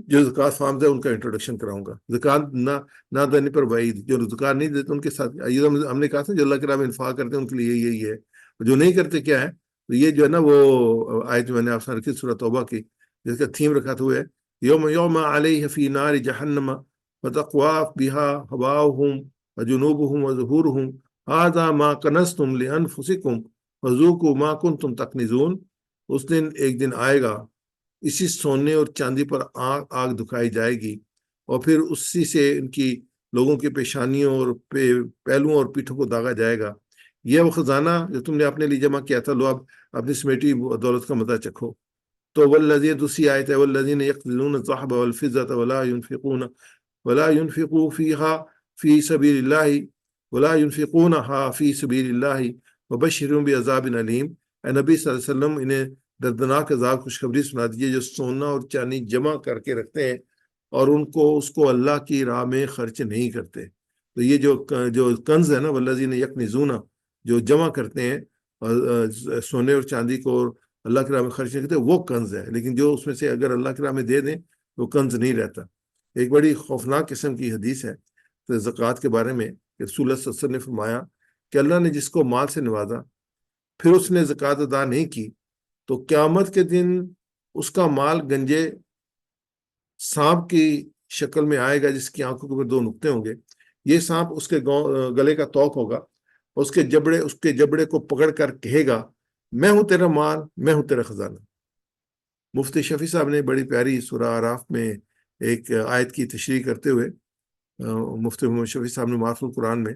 جو زکوٰۃ فارمز ہے ان کا انٹروڈکشن کراؤں گا۔ زکوٰۃ نہ دینے پر وعید، جو زکوٰۃ نہیں دیتے ان کے ساتھ ہم نے کہا تھا جو اللہ کے راہ میں انفاق کرتے ہیں ان کے لیے یہی ہے، جو نہیں کرتے کیا ہے، تو یہ جو ہے نا وہ آیت میں نے آپ سے رکھی سورہ توبہ کی، جس کا تھیم رکھا تھا وہ ہے یوم علیہ فی نار جہنم فتقوا بها هواؤهم وجنوبهم وظهورهم هذا ما کنزتم لانفسکم فذوقوا ما کنتم تکنزون۔ اس دن ایک دن آئے گا، اسی سونے اور چاندی پر آگ دکھائی جائے گی، اور پھر اسی سے ان کی لوگوں کی پیشانیوں اور پہلوؤں اور پیٹھوں کو داغا جائے گا۔ یہ وہ خزانہ جو تم نے اپنے لیے جمع کیا تھا، لو اب اپنی سمیٹی دولت کا مزہ چکھو۔ تو والذین، دوسری آیت ہے والذین یقتلون الذهب والفضة ولا ينفقوا فيها في سبيل الله ولا ينفقونها في سبيل الله وبشرهم بعذاب علیم۔ اے نبی صلی اللہ علیہ وسلم انہیں دردناک عذاب خوشخبری سنا دیجیے جو سونا اور چاندی جمع کر کے رکھتے ہیں اور اس کو اللہ کی راہ میں خرچ نہیں کرتے۔ تو یہ جو کنز ہے نا، والذین یکنزون، جو جمع کرتے ہیں سونے اور چاندی کو اور اللہ کی راہ میں خرچ نہیں کرتے، وہ کنز ہے، لیکن جو اس میں سے اگر اللہ کی راہ میں دے دیں وہ کنز نہیں رہتا۔ ایک بڑی خوفناک قسم کی حدیث ہے تو زکوٰۃ کے بارے میں کہ رسول اللہ صلی اللہ علیہ وسلم نے فرمایا کہ اللہ نے جس کو مال سے نوازا پھر اس نے زکوٰۃ ادا نہیں کی تو قیامت کے دن اس کا مال گنجے سانپ کی شکل میں آئے گا، جس کی آنکھوں کے اوپر 2 نقطے ہوں گے۔ یہ سانپ اس کے گلے کا توق ہوگا، اس کے جبڑے کو پکڑ کر کہے گا میں ہوں تیرا مال، میں ہوں تیرا خزانہ۔ مفتی شفیع صاحب نے بڑی پیاری سورہ اعراف میں ایک آیت کی تشریح کرتے ہوئے، مفتی محمد شفیع صاحب نے معرف القرآن میں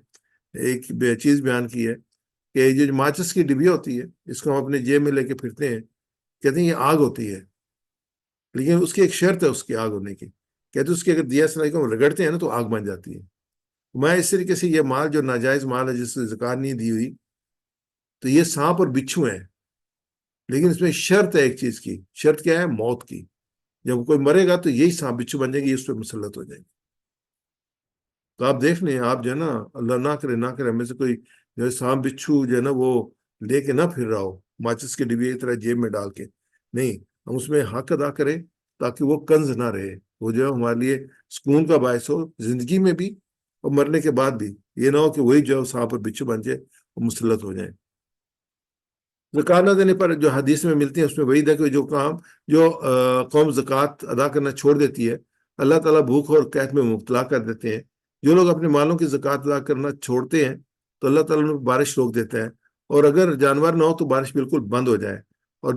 ایک چیز بیان کی ہے کہ یہ جو ماچس کی ڈبیا ہوتی ہے، اس کو ہم اپنے جیب میں لے کے پھرتے ہیں، کہتے ہیں یہ آگ ہوتی ہے، لیکن اس کی ایک شرط ہے اس کی آگ ہونے کی، کہتے ہیں اس کی اگر دیا سلائی کو ہم رگڑتے ہیں نا تو آگ بن جاتی ہے۔ میں اس طریقے سے یہ مال جو ناجائز مال ہے جس سے زکوٰۃ نہیں دی ہوئی، تو یہ سانپ اور بچھو ہیں، لیکن اس میں شرط ہے ایک چیز کی، شرط کیا ہے؟ موت کی۔ جب کوئی مرے گا تو یہی سانپ بچھو بن جائے گی، اس پہ مسلط ہو جائے گی۔ تو آپ دیکھ لیں، آپ جو ہے نا اللہ نہ کرے ہمیں سے کوئی جو ہے سانپ بچھو جو ہے نا وہ لے کے نہ پھر رہا ہو ماچس کے ڈبے کی طرح جیب میں ڈال کے، نہیں، ہم اس میں حق ادا کریں تاکہ وہ کنز نہ رہے، وہ جو ہے ہمارے لیے سکون کا باعث ہو زندگی میں بھی اور مرنے کے بعد بھی، یہ نہ ہو کہ وہی جو ہے سانپ اور بچھو بن جائے اور مسلط ہو جائیں۔ زکوٰۃ نہ دینے پر جو حدیث میں ملتی ہیں اس میں وعید ہے کہ جو قوم زکوٰۃ ادا کرنا چھوڑ دیتی ہے اللہ تعالیٰ بھوک اور قحط میں مبتلا کر دیتے ہیں۔ جو لوگ اپنے مالوں کی زکوٰۃ ادا کرنا چھوڑتے ہیں تو اللہ تعالیٰ ان کو بارش روک دیتا ہے، اور اگر جانور نہ ہو تو بارش بالکل بند ہو جائے، اور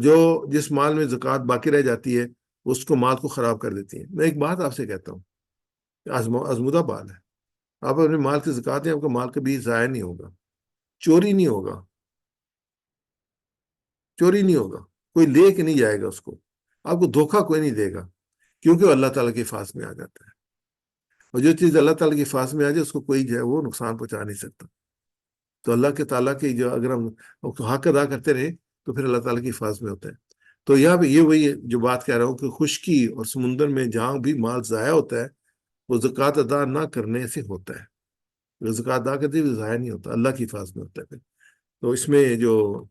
جس مال میں زکوٰۃ باقی رہ جاتی ہے اس کو مال کو خراب کر دیتی ہے۔ میں ایک بات آپ سے کہتا ہوں، آزمودہ مال ہے، آپ اپنے مال کی زکوٰۃ دیں، آپ کا مال کبھی ضائع نہیں ہوگا، چوری نہیں ہوگا، چوری نہیں ہوگا، کوئی لے کے نہیں جائے گا اس کو، آپ کو دھوکہ کوئی نہیں دے گا، کیونکہ وہ اللہ تعالیٰ کے حفاظ میں آ جاتا ہے، اور جو چیز اللہ تعالیٰ کے حفاظ میں آ جائے اس کو کوئی جو ہے وہ نقصان پہنچا نہیں سکتا۔ تو اللہ کے تعالیٰ کی جو اگر ہم حق ادا کرتے رہے تو پھر اللہ تعالیٰ کی حفاظ میں ہوتا ہے۔ تو یہاں پہ یہ وہی جو بات کہہ رہا ہوں کہ خشکی اور سمندر میں جہاں بھی مال ضائع ہوتا ہے وہ زکوٰۃ ادا نہ کرنے سے ہوتا ہے، زکوٰۃ ادا کرتے ہوئے ضائع نہیں ہوتا، اللہ کی حفاظ میں ہوتا ہے۔ تو اس میں جو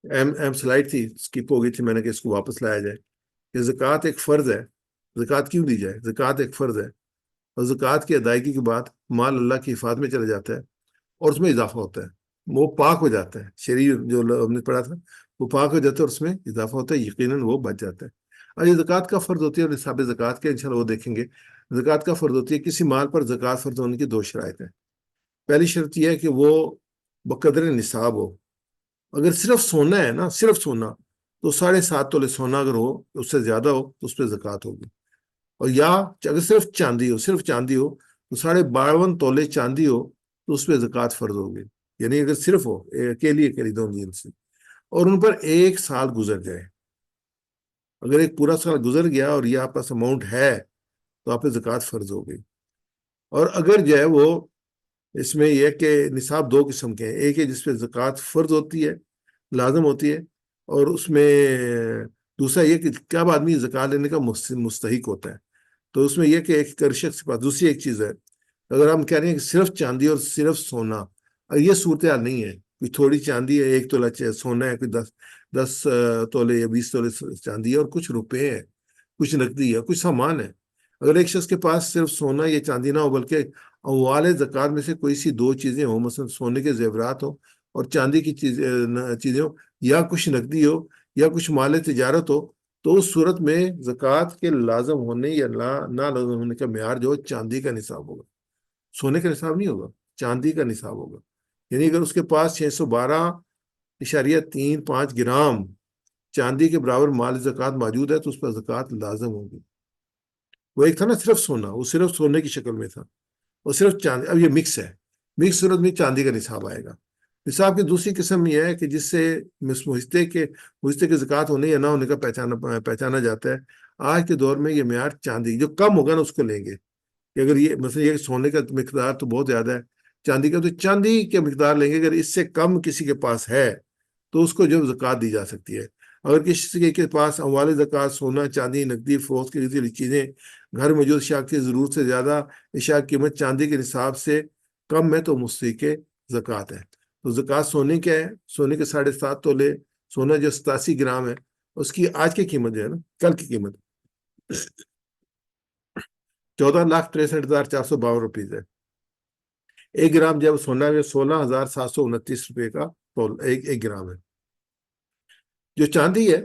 اہم سلائڈ تھی اسکپ ہو گئی تھی، میں نے کہ اس کو واپس لایا جائے کہ زکوٰۃ ایک فرض ہے. زکوٰۃ کیوں دی جائے؟ زکوٰۃ ایک فرض ہے، اور زکوٰۃ کی ادائیگی کے بعد مال اللہ کی حفاظت میں چلا جاتا ہے اور اس میں اضافہ ہوتا ہے، وہ پاک ہو جاتا ہے. شرعی جو ہم نے پڑھا تھا وہ پاک ہو جاتا ہے اور اس میں اضافہ ہوتا ہے، یقیناً وہ بچ جاتا ہے. اور یہ زکوٰۃ کا فرض ہوتی ہے، اور نصاب زکوٰۃ کے انشاءاللہ وہ دیکھیں گے. زکوٰۃ کا فرض ہوتی ہے، کسی مال پر زکوٰۃ فرض ہونے کی دو شرائط ہیں. پہلی شرط یہ ہے کہ وہ بقدر نصاب ہو. اگر صرف سونا ہے نا، صرف سونا، تو 7.5 تولے سونا اگر ہو، اس سے زیادہ ہو تو اس پہ زکوٰۃ ہوگی. اور یا اگر صرف چاندی ہو، صرف چاندی ہو تو 52.5 تولے چاندی ہو تو اس پہ زکوٰۃ فرض ہوگی. یعنی اگر صرف ہو اکیلی دونوں جن سے، اور ان پر 1 سال گزر جائے. اگر ایک پورا سال گزر گیا اور یہ آپ پاس اماؤنٹ ہے تو آپ پہ زکوٰۃ فرض ہو گئی. اور اگر جو ہے وہ، اس میں یہ کہ نصاب دو قسم کے ہیں. ایک ہے جس پہ زکوٰۃ فرض ہوتی ہے، لازم ہوتی ہے، اور اس میں دوسرا یہ کہ کب آدمی زکوٰۃ لینے کا مستحق ہوتا ہے. تو اس میں یہ کہ ایک شخص کے پاس. دوسری ایک چیز ہے، اگر ہم کہہ رہے ہیں کہ صرف چاندی اور صرف سونا، اور یہ صورتحال نہیں ہے. کوئی تھوڑی چاندی ہے، 1 تولہ سونا ہے، کوئی 10 تولے یا 20 تولے چاندی ہے، اور کچھ روپے ہیں، کچھ نقدی ہے، کچھ سامان ہے. اگر ایک شخص کے پاس صرف سونا یا چاندی نہ ہو بلکہ اموال زکوٰۃ میں سے کوئی سی دو چیزیں ہوں، مثلا سونے کے زیورات ہوں اور چاندی کی چیزیں ہوں، یا کچھ نقدی ہو یا کچھ مال تجارت ہو، تو اس صورت میں زکوٰۃ کے لازم ہونے یا نہ لازم ہونے کا معیار جو چاندی کا نصاب ہوگا. سونے کا نصاب نہیں ہوگا، چاندی کا نصاب ہوگا. یعنی اگر اس کے پاس 612.35 گرام چاندی کے برابر مال زکوٰۃ موجود ہے تو اس پر زکوٰۃ لازم ہوگی. وہ ایک تھا نا صرف سونا، وہ صرف سونے کی شکل میں تھا، اور صرف چاندی. اب یہ مکس ہے، مکس صورت میں چاندی کا نصاب آئے گا. نصاب کی دوسری قسم یہ ہے کہ جس سے مجھتے کے زکوٰۃ ہونے یا نہ ہونے کا پہچانا جاتا ہے. آج کے دور میں یہ معیار چاندی جو کم ہوگا نا اس کو لیں گے. کہ اگر یہ مثلا یہ سونے کا مقدار تو بہت زیادہ ہے، چاندی کا تو چاندی کے مقدار لیں گے. اگر اس سے کم کسی کے پاس ہے تو اس کو جو زکوٰۃ دی جا سکتی ہے. اگر کسی کے پاس اموال زکوٰۃ، سونا، چاندی، نقدی، فروخت کی چیزیں، گھر موجود اشیاء کی ضرورت سے زیادہ اشیاء کی قیمت چاندی کے نصاب سے کم ہے تو مستحق زکوٰۃ ہے. تو زکوٰۃ سونے کیا ہے؟ سونے کے 7.5 تولے سونا جو 87 گرام ہے، اس کی آج کی قیمت جو ہے نا، کل کی قیمت 14,63,452 ہے. 1 گرام جب سونا میں 16,729 کا ایک گرام ہے. جو چاندی ہے،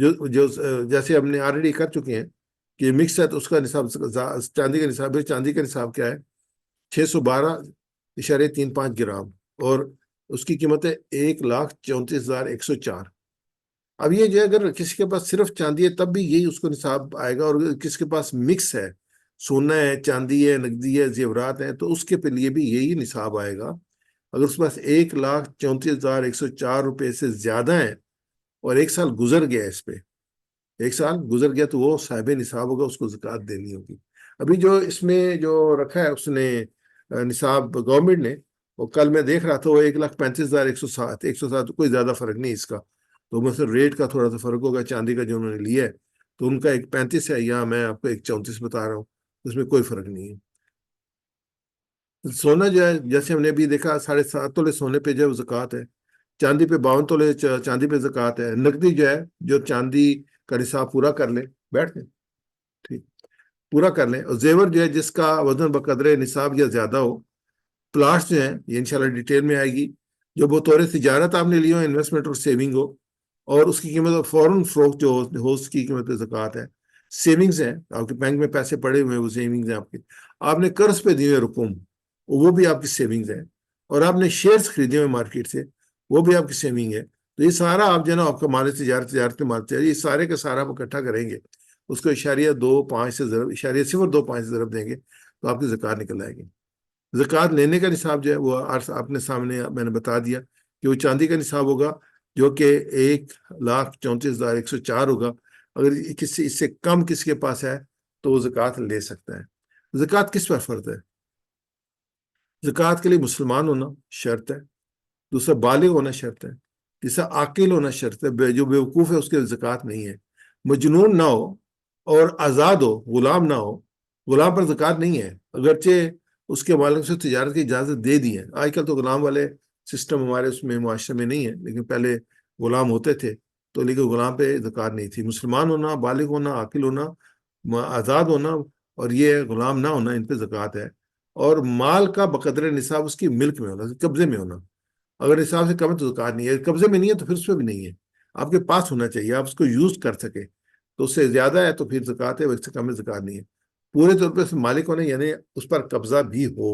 جو جیسے ہم نے آلریڈی کر چکے ہیں کہ مکس ہے، تو اس کا نصاب چاندی کا نصاب ہے. چاندی کا نصاب کیا ہے؟ 612.35 گرام، اور اس کی قیمت ہے 1,34,104. اب یہ جو ہے اگر کسی کے پاس صرف چاندی ہے تب بھی یہی اس کو نصاب آئے گا، اور کسی کے پاس مکس ہے، سونا ہے، چاندی ہے، نقدی ہے، زیورات ہیں، تو اس کے لیے بھی یہی نصاب آئے گا. اگر اس کے پاس 1,34,104 سے زیادہ ہیں اور 1 سال گزر گیا اس پہ، 1 سال گزر گیا، تو وہ صاحب نصاب ہوگا، اس کو زکوٰۃ دینی ہوگی. ابھی جو اس میں جو رکھا ہے اس نے نصاب گورنمنٹ نے، وہ کل میں دیکھ رہا تھا، وہ 1,35,107 107، کوئی زیادہ فرق نہیں اس کا. تو مثلا ریٹ کا تھوڑا سا فرق ہوگا. چاندی کا جو انہوں نے لیا ہے تو ان کا 1,35 ہے، یا میں آپ کو 1,34 بتا رہا ہوں، اس میں کوئی فرق نہیں ہے. سونا جو ہے جیسے ہم نے ابھی دیکھا 7.5 تولے سونے پہ جو زکوٰۃ ہے، چاندی پہ 52 تولے چاندی پہ زکوٰۃ ہے. نقدی جو ہے جو چاندی کا نصاب پورا کر لے، بیٹھ گئے ٹھیک، پورا کر لیں. اور زیور جو ہے جس کا وزن بقدر نصاب یا زیادہ ہو. پلاٹس جو ہیں یہ انشاءاللہ ڈیٹیل میں آئے گی، جو بطور تجارت آپ نے لی ہو، انویسٹمنٹ اور سیونگ ہو، اور اس کی قیمت فوراً فروخت جو ہو اس کی قیمت پہ زکوٰۃ ہے. سیونگز ہیں، آپ کے بینک میں پیسے پڑے ہوئے ہیں، وہ سیونگز ہیں آپ کے. آپ نے قرض پہ دیے ہوئے رقم، وہ بھی آپ کی سیونگز ہیں. اور آپ نے شیئرز خریدے ہوئے مارکیٹ سے، وہ بھی آپ کی سیونگ ہے. تو یہ سارا آپ جو ہے نا، آپ کا مال تجارت کے مال تجارت، یہ سارے کا سارا آپ اکٹھا کریں گے، اس کو 0.25 سے ضرب 0.025 سے ضرب دیں گے تو آپ کی زکوٰۃ نکل آئے گی. زکوٰۃ لینے کا نصاب جو ہے وہ آپ نے سامنے میں نے بتا دیا کہ وہ چاندی کا نصاب ہوگا جو کہ 1,34,104 ہوگا. اگر کسی اس سے کم کسی کے پاس ہے تو وہ زکوٰۃ لے سکتا ہے. زکوٰۃ کس پر فرض ہے؟ زکوٰۃ کے لیے مسلمان ہونا شرط ہے، دوسرا بالغ ہونا شرط ہے، جیسا عاقل ہونا شرط ہے، جو بیوقوف ہے اس کے زکوٰۃ نہیں ہے، مجنون نہ ہو اور آزاد ہو، غلام نہ ہو، غلام پر زکوٰۃ نہیں ہے، اگرچہ اس کے مالک سے تجارت کی اجازت دے دی ہے۔ آج کل تو غلام والے سسٹم ہمارے اس میں معاشرے میں نہیں ہے، لیکن پہلے غلام ہوتے تھے تو، لیکن غلام پہ زکوٰۃ نہیں تھی۔ مسلمان ہونا، بالغ ہونا، عاقل ہونا، آزاد ہونا اور یہ غلام نہ ہونا، ان پہ زکوٰۃ ہے۔ اور مال کا بقدر نصاب اس کی ملک میں ہونا، قبضے میں ہونا۔ اگر نصاب سے کم ہے تو زکوٰۃ نہیں ہے، قبضے میں نہیں ہے تو پھر اس پہ بھی نہیں ہے، آپ کے پاس ہونا چاہیے، آپ اس کو یوز کر سکے، تو اس سے زیادہ ہے تو پھر زکوٰۃ ہے، اس سے کم ہے زکوٰۃ نہیں ہے۔ پورے طور پہ اس مالک ہونے یعنی اس پر قبضہ بھی ہو،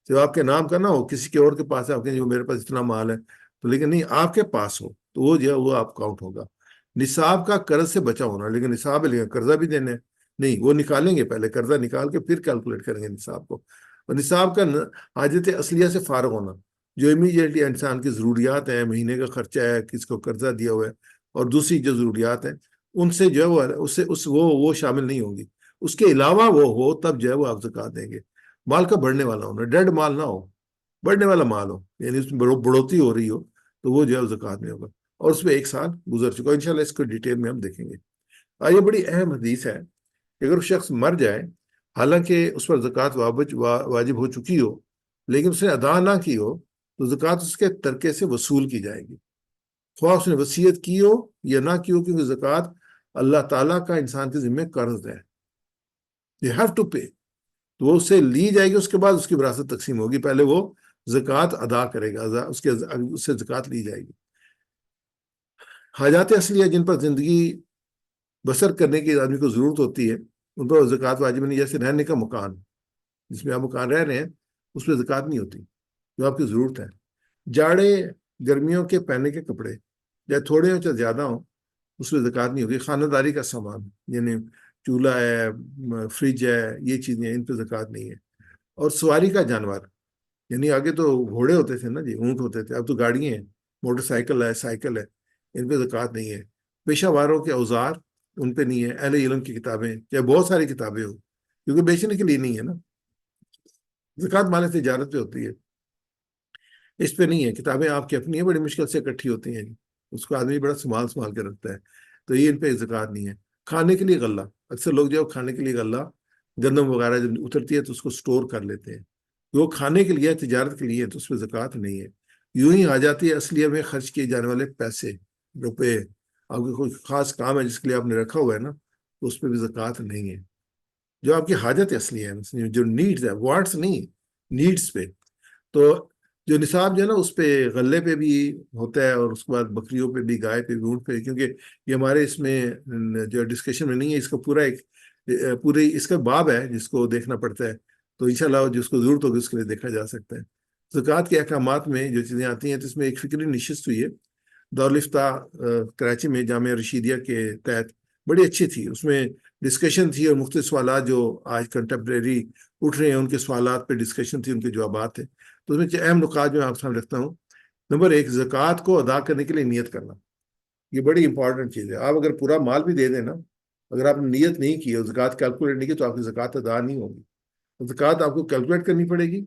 جو آپ کے نام کا نہ ہو، کسی کے اور کے پاس ہے، آپ کہیں میرے پاس اتنا مال ہے تو، لیکن نہیں، آپ کے پاس ہو تو وہ جو ہے وہ آپ کاؤنٹ ہوگا۔ نصاب کا قرض سے بچا ہونا، لیکن نصاب ہے لیکن قرضہ بھی دینا ہے نہیں، وہ نکالیں گے پہلے، قرضہ نکال کے پھر کیلکولیٹ کریں گے نصاب کو۔ اور نصاب کا حاجت اصلیہ سے فارغ ہونا، جو امیڈیٹلی انسان کی ضروریات ہیں، مہینے کا خرچہ ہے، کس کو قرضہ دیا ہوا ہے، اور دوسری جو ضروریات ہیں ان سے جو ہے وہ شامل نہیں ہوں گی، اس کے علاوہ وہ ہو تب جو ہے وہ آپ زکوٰۃ دیں گے۔ مال کا بڑھنے والا ہونا، ڈیڈ مال نہ ہو، بڑھنے والا مال ہو، یعنی اس میں بڑھوتری ہو رہی ہو تو وہ جو ہے زکوٰۃ میں ہوگا، اور اس میں ایک سال گزر چکا، انشاءاللہ اس کو ڈیٹیل میں ہم دیکھیں گے۔ یہ بڑی اہم حدیث ہے کہ اگر شخص مر جائے حالانکہ اس پر زکوٰۃ واجب ہو چکی ہو، لیکن اس نے ادا نہ کی ہو تو زکوٰۃ اس کے ترکے سے وصول کی جائے گی، خواہ اس نے وصیت کی ہو یا نہ کی ہو، کیونکہ زکوٰۃ اللہ تعالیٰ کا انسان کے ذمہ قرض ہے، you have to pay، تو وہ اس سے لی جائے گی، اس کے بعد اس کی وراثت تقسیم ہوگی، پہلے وہ زکوٰۃ ادا کرے گا، اس سے زکوٰۃ لی جائے گی۔ حاجات اصلیہ جن پر زندگی بسر کرنے کی آدمی کو ضرورت ہوتی ہے ان پر زکوٰۃ واجب نہیں، جیسے رہنے کا مکان، جس میں آپ مکان رہ رہے ہیں اس پہ زکوٰۃ نہیں ہوتی، جو آپ کی ضرورت ہے۔ جاڑے گرمیوں کے پہننے کے کپڑے چاہے تھوڑے ہوں چاہے زیادہ ہوں اس پہ زکوٰۃ نہیں ہوگی۔ خانہ داری کا سامان یعنی چولہا ہے، فریج ہے، یہ چیزیں ان پہ زکوٰۃ نہیں ہے۔ اور سواری کا جانور، یعنی آگے تو گھوڑے ہوتے تھے نا جی، اونٹ ہوتے تھے، اب تو گاڑیاں ہیں، موٹر سائیکل ہے، سائیکل ہے، ان پہ زکوٰۃ نہیں ہے۔ پیشہ واروں کے اوزار ان پہ نہیں ہے۔ اہل علم کی کتابیں چاہے بہت ساری کتابیں ہوں، کیونکہ بیچنے کے لیے نہیں ہے نا، زکوٰۃ مال تجارت پہ ہوتی ہے، اس پہ نہیں ہے۔ کتابیں آپ کی اپنی ہیں، بڑی مشکل سے اکٹھی ہوتی ہیں، اس کو آدمی بڑا سنبھال کے رکھتا ہے، تو یہ ان پہ زکوٰۃ نہیں ہے۔ کھانے کے لیے غلہ، اکثر لوگ جو کھانے کے لیے غلہ، گندم وغیرہ جب اترتی ہے تو اس کو سٹور کر لیتے ہیں، وہ کھانے کے لیے، تجارت کے لیے، تو اس پہ زکوٰۃ نہیں ہے۔ یوں ہی حاجاتی اصلیہ میں خرچ کیے جانے والے پیسے، روپے، آپ کے کوئی خاص کام ہے جس کے لیے آپ نے رکھا ہوا ہے نا، تو اس پہ بھی زکوٰۃ نہیں ہے۔ جو آپ کی حاجت اصلیہ ہے، جو نیڈز ہے، وانٹس نہیں، نیڈز پہ، تو جو نصاب جو ہے نا اس پہ غلے پہ بھی ہوتا ہے، اور اس کے بعد بکریوں پہ بھی، گائے پہ بھی، اونٹ پہ، کیونکہ یہ ہمارے اس میں جو ڈسکشن میں نہیں ہے، اس کا پورے اس کا باب ہے جس کو دیکھنا پڑتا ہے، تو انشاءاللہ جس کو ضرورت ہوگی اس کے لیے دیکھا جا سکتا ہے۔ زکوٰۃ کے احکامات میں جو چیزیں آتی ہیں تو اس میں ایک فکری نشست ہوئی ہے دارالفتہ کراچی میں، جامعہ رشیدیہ کے تحت، بڑی اچھی تھی، اس میں ڈسکشن تھی، اور مختلف سوالات جو آج کنٹمپریری اٹھ رہے ہیں ان کے سوالات پہ ڈسکشن تھی، ان کے جوابات تھے، تو اس میں اہم نکات جو میں آپ سامنے رکھتا ہوں۔ نمبر 1، زکوٰۃ کو ادا کرنے کے لیے نیت کرنا، یہ بڑی امپورٹنٹ چیز ہے۔ آپ اگر پورا مال بھی دے دیں نا، اگر آپ نے نیت نہیں کی اور زکوٰۃ کیلکولیٹ نہیں کی تو آپ کی زکوٰۃ ادا نہیں ہوگی۔ زکوٰۃ آپ کو کیلکولیٹ کرنی پڑے گی،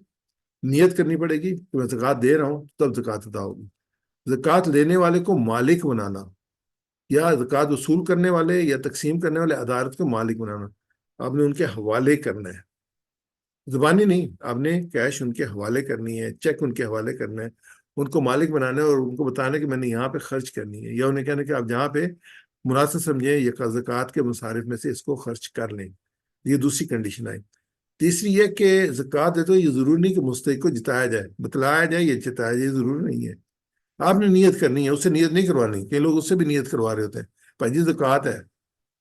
نیت کرنی پڑے گی کہ میں زکوٰۃ دے رہا ہوں، تب زکوٰۃ ادا ہوگی۔ زکوٰۃ لینے والے کو مالک بنانا، یا زکوٰۃ وصول کرنے والے یا تقسیم کرنے والے عدالت کو مالک بنانا، آپ نے ان کے حوالے کرنا ہے، زبانی نہیں، آپ نے کیش ان کے حوالے کرنی ہے، چیک ان کے حوالے کرنا ہے، ان کو مالک بنانا ہے، اور ان کو بتانا کہ میں نے یہاں پہ خرچ کرنی ہے، یا انہیں کہنا کہ آپ جہاں پہ مناسب سمجھیں یا زکوٰۃ کے مصارف میں سے اس کو خرچ کر لیں۔ یہ دوسری کنڈیشن آئی۔ تیسری یہ کہ زکوٰۃ دے تو یہ ضروری نہیں کہ مستحق کو جتایا جائے، بتلایا جائے یا جتایا جائے، یہ ضروری نہیں ہے، آپ نے نیت کرنی ہے، اس سے نیت نہیں کروانی، کئی لوگ اس سے بھی نیت کروا رہے ہوتے ہیں، بھائی جی زکوٰۃ ہے،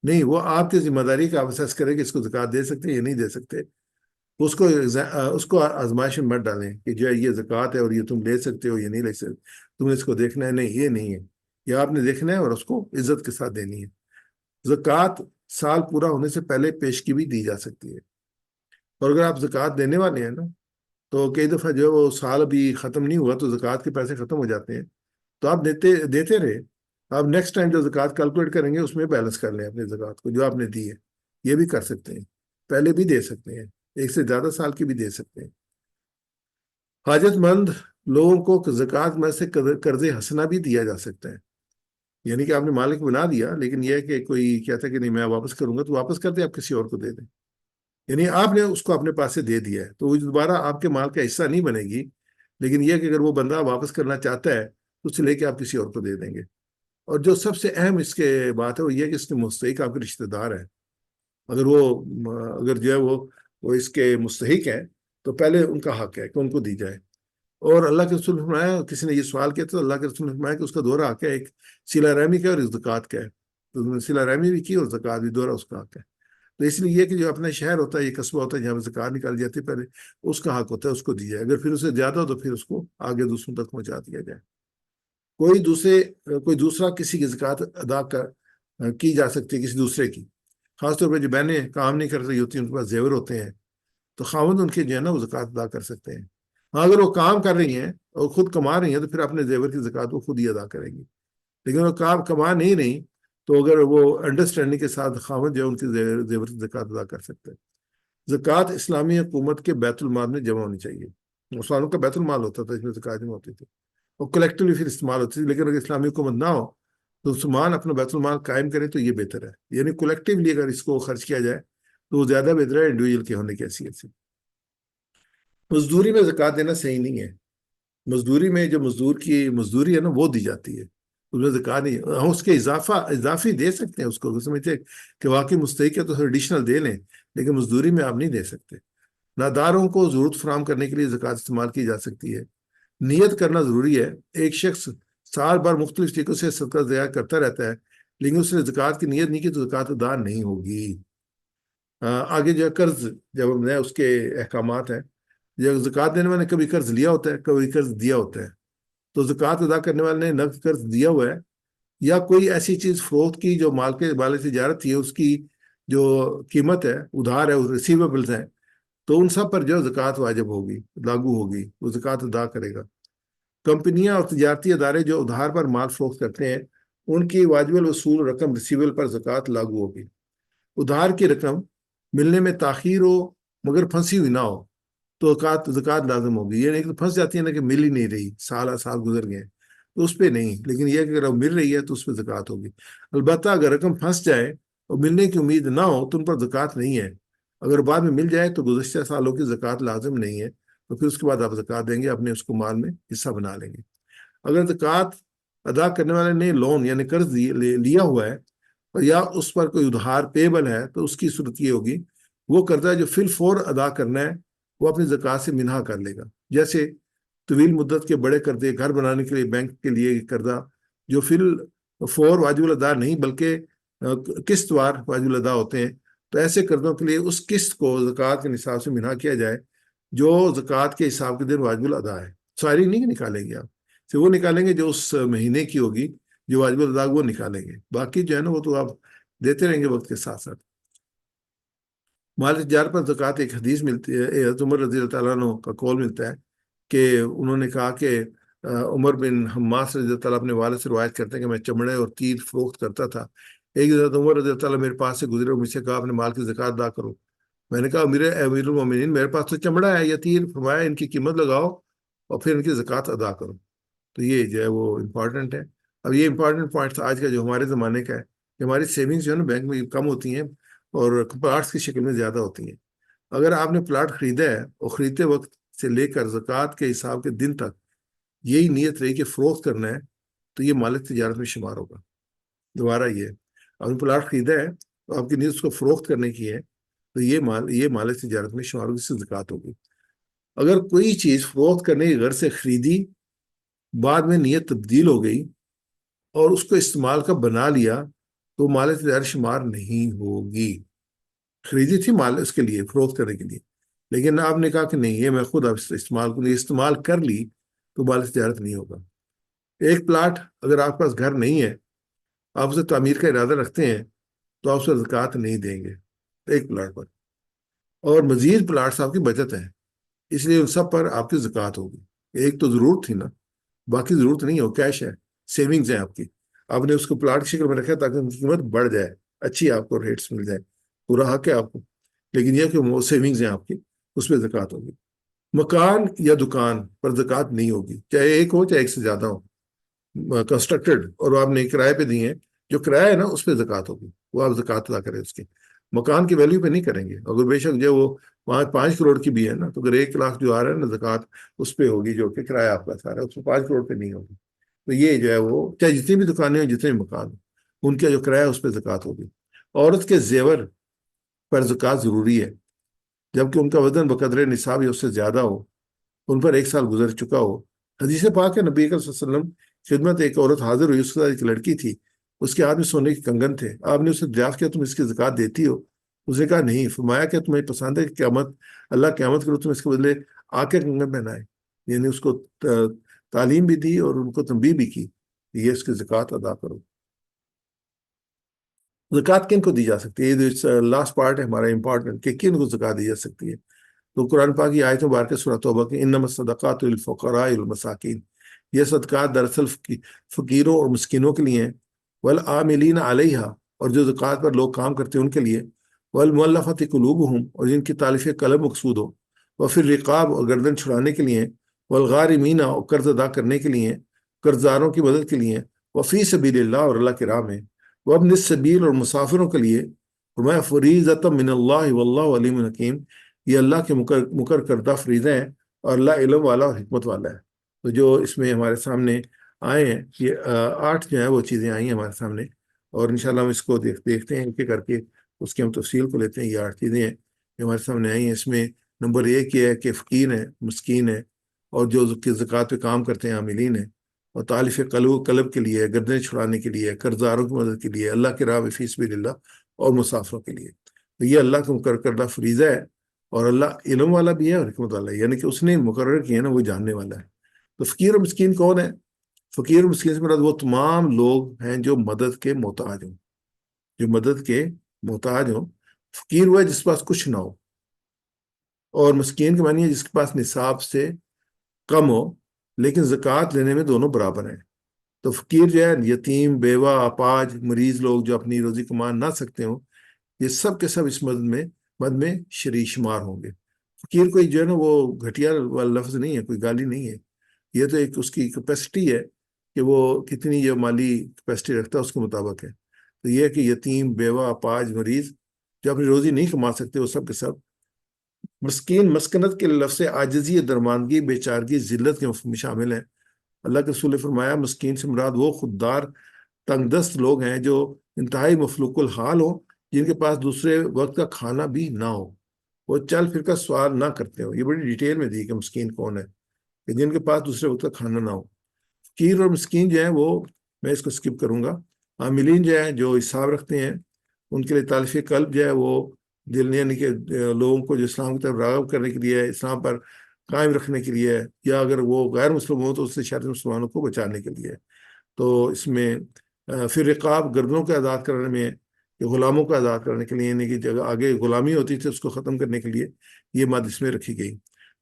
نہیں، وہ آپ کی ذمہ داری کا اسیس کرے کہ اس کو زکوٰۃ دے سکتے ہیں یا نہیں دے سکتے، اس کو آزمائش میں مت ڈالیں کہ جو ہے یہ زکوٰۃ ہے اور یہ تم لے سکتے ہو یا نہیں لے سکتے، تم نے اس کو دیکھنا ہے، نہیں، یہ نہیں ہے، یہ آپ نے دیکھنا ہے اور اس کو عزت کے ساتھ دینی ہے۔ زکوٰۃ سال پورا ہونے سے پہلے پیشگی بھی دی جا سکتی ہے، اور اگر آپ زکوٰۃ دینے والے ہیں نا تو کئی دفعہ جو ہے وہ سال ابھی ختم نہیں ہوا تو زکوٰۃ کے پیسے ختم ہو جاتے ہیں، تو آپ دیتے رہے، آپ نیکسٹ ٹائم جو زکوٰۃ کیلکولیٹ کریں گے اس میں بیلنس کر لیں اپنی زکوٰۃ کو جو آپ نے دی ہے، یہ بھی کر سکتے ہیں، پہلے بھی دے سکتے ہیں، ایک سے زیادہ سال کی بھی دے سکتے ہیں۔ حاجت مند لوگوں کو زکوٰۃ میں سے قرض حسنہ بھی دیا جا سکتا ہے، یعنی کہ آپ نے مالک بنا دیا، لیکن یہ ہے کہ کوئی کہتا ہے کہ نہیں میں واپس کروں گا، تو واپس کر دیں، آپ کسی اور کو دے دیں، یعنی آپ نے اس کو اپنے پاس سے دے دیا ہے تو وہ دوبارہ آپ کے مال کا حصہ نہیں بنے گی، لیکن یہ کہ اگر وہ بندہ واپس کرنا چاہتا ہے تو اسے لے کے آپ کسی اور کو دے دیں گے۔ اور جو سب سے اہم اس کے بات ہے وہ یہ کہ اس کے مستحق آپ کے رشتہ دار ہیں، اگر وہ اگر جو ہے وہ اس کے مستحق ہیں تو پہلے ان کا حق ہے کہ ان کو دی جائے۔ اور اللہ کے رسول نے فرمایا، کسی نے یہ سوال کیا تو اللہ کے رسول نے فرمایا کہ اس کا دوہرا حق ہے، ایک صلہ رحمی کا اور زکوٰۃ کا ہے، تو انہوں نے صلہ رحمی بھی کی اور زکوٰۃ بھی، دوہرا اس کا حق ہے۔ تو اس لیے یہ کہ جو اپنا شہر ہوتا ہے، یہ قصبہ ہوتا ہے جہاں سے زکوٰۃ نکالی جاتی ہے، پہلے اس کا حق ہوتا ہے، اس کو دی جائے، اگر پھر اسے زیادہ ہو تو پھر اس کو آگے دوسروں تک پہنچا دیا جائے۔ کوئی دوسرا کسی کی زکوٰۃ ادا کی جا سکتی ہے کسی دوسرے کی، خاص طور پہ جو بہنیں کام نہیں کر رہی ہوتی ہیں، ان کے پاس زیور ہوتے ہیں، تو خاوند ان کے جو ہے نا وہ زکوٰۃ ادا کر سکتے ہیں۔ ہاں اگر وہ کام کر رہی ہیں اور خود کما رہی ہیں تو پھر اپنے زیور کی زکوٰۃ وہ خود ہی ادا کریں گی، لیکن وہ کام کما نہیں رہی تو اگر وہ انڈرسٹینڈنگ کے ساتھ خاوند جو ہے ان کی زیور کی زکوٰۃ ادا کر سکتے ہیں۔ زکوٰۃ اسلامی حکومت کے بیت المال میں جمع ہونی چاہیے، مسلمانوں کا بیت المال ہوتا تھا، اس میں زکوٰۃ جمع ہوتی تھی اور کلیکٹیولی پھر استعمال ہوتی تھی، لیکن اگر اسلامی حکومت نہ ہو تو مسلمان اپنا بیت المال قائم کرے تو یہ بہتر ہے، یعنی کلیکٹیولی اگر اس کو خرچ کیا جائے تو وہ زیادہ بہتر ہے انڈیویجول کے ہونے کی حیثیت سے۔ مزدوری میں زکوٰۃ دینا صحیح نہیں ہے، مزدوری میں جو مزدور کی مزدوری ہے نا وہ دی جاتی ہے، اس میں زکوٰۃ نہیں، ہم اس کے اضافی دے سکتے ہیں، اس کو سمجھتے ہیں کہ واقعی مستحق ہے تو ایڈیشنل دے لیں، لیکن مزدوری میں آپ نہیں دے سکتے۔ ناداروں کو ضرورت فراہم کرنے کے لیے زکوٰۃ استعمال کی جا سکتی ہے۔ نیت کرنا ضروری ہے، ایک شخص سال بھر مختلف طریقوں سے صدقہ ضیاع کرتا رہتا ہے لیکن اس نے زکوٰۃ کی نیت نہیں کی تو زکوٰۃ ادا نہیں ہوگی۔ آگے جو ہے قرض، جب ہم نے اس کے احکامات ہیں، جب زکوٰۃ دینے والے نے کبھی قرض لیا ہوتا ہے، کبھی قرض دیا ہوتا ہے، تو زکوٰۃ ادا کرنے والے نے نقد قرض دیا ہوا ہے یا کوئی ایسی چیز فروخت کی جو مال کے مال تجارت تھی، اس کی جو قیمت ہے، ادھار ہے، ریسیویبلز ہیں، تو ان سب پر جو زکوٰۃ واجب ہوگی، لاگو ہوگی، وہ زکوٰۃ ادا کرے گا۔ کمپنیاں اور تجارتی ادارے جو ادھار پر مال فروخت کرتے ہیں ان کی واجب الوصول رقم ریسیویبل پر زکوٰۃ لاگو ہوگی۔ ادھار کی رقم ملنے میں تاخیر ہو مگر پھنسی ہوئی نہ ہو تو زکوٰۃ لازم ہوگی، یعنی کہ پھنس جاتی ہے نا کہ مل ہی نہیں رہی، سال گزر گئے تو اس پہ نہیں، لیکن یہ کہ اگر مل رہی ہے تو اس پہ زکوٰۃ ہوگی۔ البتہ اگر رقم پھنس جائے اور ملنے کی امید نہ ہو تو ان پر زکوٰۃ نہیں ہے، اگر بعد میں مل جائے تو گزشتہ سالوں کی زکوٰۃ لازم نہیں ہے، تو پھر اس کے بعد آپ زکوٰۃ دیں گے، اپنے اس کو مال میں حصہ بنا لیں گے۔ اگر زکوٰۃ ادا کرنے والے نے لون یعنی قرض لیا ہوا ہے یا اس پر کوئی ادھار پیبل ہے تو اس کی صورت یہ ہوگی، وہ قرضہ جو فی الفور ادا کرنا ہے وہ اپنی زکوٰۃ سے منہا کر لے گا، جیسے طویل مدت کے بڑے قرضے، گھر بنانے کے لیے بینک کے لیے قرضہ جو فی الفور واجب الادا نہیں بلکہ قسط وار واجب الادا ہوتے ہیں، تو ایسے قرضوں کے لیے اس قسط کو زکوٰۃ کے نصاب سے منہا کیا جائے جو زکوٰۃ کے حساب کے دن واجب الادا ہے۔ ساری نہیں نکالیں گے آپ، تو وہ نکالیں گے جو اس مہینے کی ہوگی جو واجب الادا وہ نکالیں گے، باقی جو ہے نا وہ تو آپ دیتے رہیں گے وقت کے ساتھ ساتھ۔ مال تجارت پر زکوٰۃ ایک حدیث ملتی ہے، حضرت عمر رضی اللہ تعالیٰ عنہ کا قول ملتا ہے کہ انہوں نے کہا کہ عمر بن حماس رضی اللہ تعالیٰ اپنے والد سے روایت کرتے ہیں کہ میں چمڑے اور تیر فروخت کرتا تھا، ایک حضرت عمر رضی اللہ تعالیٰ میرے پاس سے گزرے اور مجھ سے کہا اپنے مال کی زکوٰۃ ادا کرو۔ میں نے کہا امیر المومنین میرے پاس تو چمڑا ہے یا تیر، فرمایا ان کی قیمت لگاؤ اور پھر ان کی زکوٰۃ ادا کرو۔ تو یہ جو ہے وہ امپورٹنٹ ہے۔ اب یہ امپورٹنٹ پوائنٹ آج کا جو ہمارے زمانے کا ہے کہ ہماری سیونگز جو ہے نا بینک میں کم ہوتی ہیں اور پلاٹس کی شکل میں زیادہ ہوتی ہیں۔ اگر آپ نے پلاٹ خریدا ہے اور خریدتے وقت سے لے کر زکوٰۃ کے حساب کے دن تک یہی نیت رہی کہ فروخت کرنا ہے تو یہ مال تجارت میں شمار ہوگا۔ دوبارہ یہ آپ نے پلاٹ خریدا ہے تو آپ کی نیت اس کو فروخت کرنے کی ہے تو یہ مال تجارت میں شمار ہوگی، اس سے زکوٰۃ ہوگی۔ اگر کوئی چیز فروخت کرنے کی غرض سے خریدی، بعد میں نیت تبدیل ہو گئی اور اس کو استعمال کا بنا لیا تو مال تجارت شمار نہیں ہوگی۔ خریدی تھی مال اس کے لیے فروخت کرنے کے لیے، لیکن آپ نے کہا کہ نہیں یہ میں خود اب استعمال کو استعمال کر لی تو مال تجارت نہیں ہوگا۔ ایک پلاٹ اگر آپ کے پاس گھر نہیں ہے، آپ اسے تعمیر کا ارادہ رکھتے ہیں تو آپ اسے زکوٰۃ نہیں دیں گے ایک پلاٹ پر، اور مزید پلاٹس آپ کی بچت ہیں، اس لیے ان سب پر آپ کی زکوٰۃ ہوگی۔ ایک تو ضرورت تھی نا، باقی ضرورت نہیں ہو، کیش ہے، سیونگز ہیں آپ کی، آپ نے اس کو پلاٹ کی شکل میں رکھا تاکہ ان کی قیمت بڑھ جائے، اچھی آپ کو ریٹس مل جائے، پورا حق ہے آپ کو، لیکن یہ کہ وہ سیونگز ہیں آپ کی، اس پہ زکوٰۃ ہوگی۔ مکان یا دکان پر زکوٰۃ نہیں ہوگی، چاہے ایک ہو چاہے ایک سے زیادہ ہو، کنسٹرکٹڈ، اور آپ نے کرائے پہ دی ہیں، جو کرایہ ہے نا اس پہ زکوٰۃ ہوگی، وہ آپ زکوٰۃ ادا کریں اس کی، مکان کی ویلیو پہ نہیں کریں گے۔ اگر بے شک جو وہ 5 کروڑ کی بھی ہے نا، تو اگر 1 لاکھ جو آ رہا ہے نا زکوٰۃ اس پہ ہوگی، جو کہ کرایہ آپ کا سارا ہے، اس پہ 5 کروڑ پہ نہیں ہوگی۔ تو یہ جو ہے وہ چاہے جتنی بھی دکانیں ہوں جتنے بھی مکان ہوں، ان کا جو کرایہ اس پہ زکوٰۃ ہوگی۔ عورت کے زیور پر زکوٰۃ ضروری ہے، جبکہ ان کا وزن بقدر نصاب یا اس سے زیادہ ہو، ان پر 1 سال گزر چکا ہو۔ حدیث پاک ہے، نبی اکرم صلی اللہ علیہ وسلم خدمت ایک عورت حاضر ہوئی، اس کے ساتھ ایک لڑکی تھی، اس کے ہاتھ میں سونے کے کنگن تھے۔ آپ نے اسے دریافت کیا، تم اس کی زکوٰۃ دیتی ہو؟ اس نے کہا نہیں۔ فرمایا کہ تمہیں پسند ہے کہ اللہ قیامت کرو تم اس کے بدلے آ کے کنگن پہنائے؟ یعنی اس کو تعلیم بھی دی اور ان کو تنبیہ بھی کی، یہ اس کی زکوٰۃ ادا کرو۔ زکوٰۃ کن کو دی جا سکتی ہے؟ یہ جو لاسٹ پارٹ ہے ہمارا امپورٹنٹ، کہ کن کو زکوٰۃ دی جا سکتی ہے؟ تو قرآن پاک کی آیت مبارکہ سورہ توبہ کی انما الصدقات للفقراء والمساکین، یہ صدقات دراصل فقیروں اور مسکینوں کے لیے ہیں، والعاملین علیہا، اور جو زکوٰۃ پر لوگ کام کرتے ہیں ان کے لیے، والمؤلفۃ قلوبہم، اور جن کی تالیف قلب مقصود ہو، وفی الرقاب، اور گردن چھڑانے کے لیے، والغارمین، اور قرض ادا کرنے کے لیے، قرض داروں کی مدد کے لیے، وفی سبیل اللہ، اور اللہ کی راہ میں، وابن السبیل، اور مسافروں کے لیے، فرمایا فریضۃ من اللہ واللہ علیم حکیم، یہ اللہ کے مقرر کردہ فریضے ہیں، اور اللہ علم والا اور حکمت والا ہے۔ تو جو اس میں ہمارے سامنے آئے ہیں، یہ 8 جو ہیں وہ چیزیں آئی ہیں ہمارے سامنے، اور انشاءاللہ ہم اس کو دیکھتے ہیں ایک ایک کر کے، اس کی ہم تفصیل کو لیتے ہیں۔ یہ 8 چیزیں ہیں جو ہمارے سامنے آئی ہیں۔ اس میں نمبر 1 یہ ہے کہ فقیر ہیں، مسکین ہیں، اور جو زکوٰۃ پہ کام کرتے ہیں عاملین ہیں، اور تالیف قلب کے لیے، گردنیں چھڑانے کے لیے، قرض داروں کی مدد کے لیے، اللہ کی راہ میں فی سبیل اللہ، اور مسافروں کے لیے۔ تو یہ اللہ کا مقرر کردہ فریضہ ہے، اور اللہ علم والا بھی ہے اور حکمت والا ہے، یعنی کہ اس نے مقرر کیا نا، وہ جاننے والا ہے۔ تو فقیر اور مسکین کون ہے؟ فقیر اور مسکین سے مراد وہ تمام لوگ ہیں جو مدد کے محتاج ہوں، جو مدد کے محتاج ہوں۔ فقیر وہ ہے جس کے پاس کچھ نہ ہو، اور مسکین کے معنی ہے جس کے پاس نصاب سے کم ہو لیکن زکوٰۃ لینے میں دونوں برابر ہیں۔ تو فقیر جو ہے یتیم، بیوہ، اپاہج، مریض لوگ جو اپنی روزی کما نہ سکتے ہوں، یہ سب کے سب اس مد میں شریک شمار ہوں گے۔ فقیر کوئی جو ہے نا وہ گھٹیا والا لفظ نہیں ہے، کوئی گالی نہیں ہے، یہ تو ایک اس کی کیپیسٹی ہے کہ وہ کتنی یہ مالی کیپیسٹی رکھتا ہے، اس کے مطابق ہے۔ تو یہ ہے کہ یتیم، بیوہ، اپاہج، مریض جو اپنی روزی نہیں کما سکتے، وہ سب کے سب۔ مسکین مسکنت کے لفظ سے عاجزی، درماندگی، بے چارگی، ذلت کے مفہوم میں شامل ہے۔ اللہ کے رسول نے فرمایا مسکین سے مراد وہ خوددار تنگ دست لوگ ہیں جو انتہائی مفلوق الحال ہوں، جن کے پاس دوسرے وقت کا کھانا بھی نہ ہو، وہ چل پھر کر سوال نہ کرتے ہو۔ یہ بڑی ڈیٹیل میں دی کہ مسکین کون ہے، کہ جن کے پاس دوسرے وقت کا کھانا نہ ہو۔ فقیر اور مسکین جو ہیں وہ، میں اس کو سکپ کروں گا۔ عاملین جو ہیں جو حساب رکھتے ہیں، ان کے لیے تالیف قلب جو ہے وہ دل، یعنی کہ لوگوں کو جو اسلام کی طرف راغب کرنے کے لیے، اسلام پر قائم رکھنے کے لیے، یا اگر وہ غیر مسلم ہو تو اس سے شاید مسلمانوں کو بچانے کے لیے۔ تو اس میں پھر رقاب، گردنوں کو آزاد کرنے میں، غلاموں کو آزاد کرنے کے لیے، یعنی کہ جگہ آگے غلامی ہوتی تھی اس کو ختم کرنے کے لیے یہ مد اس میں رکھی گئی۔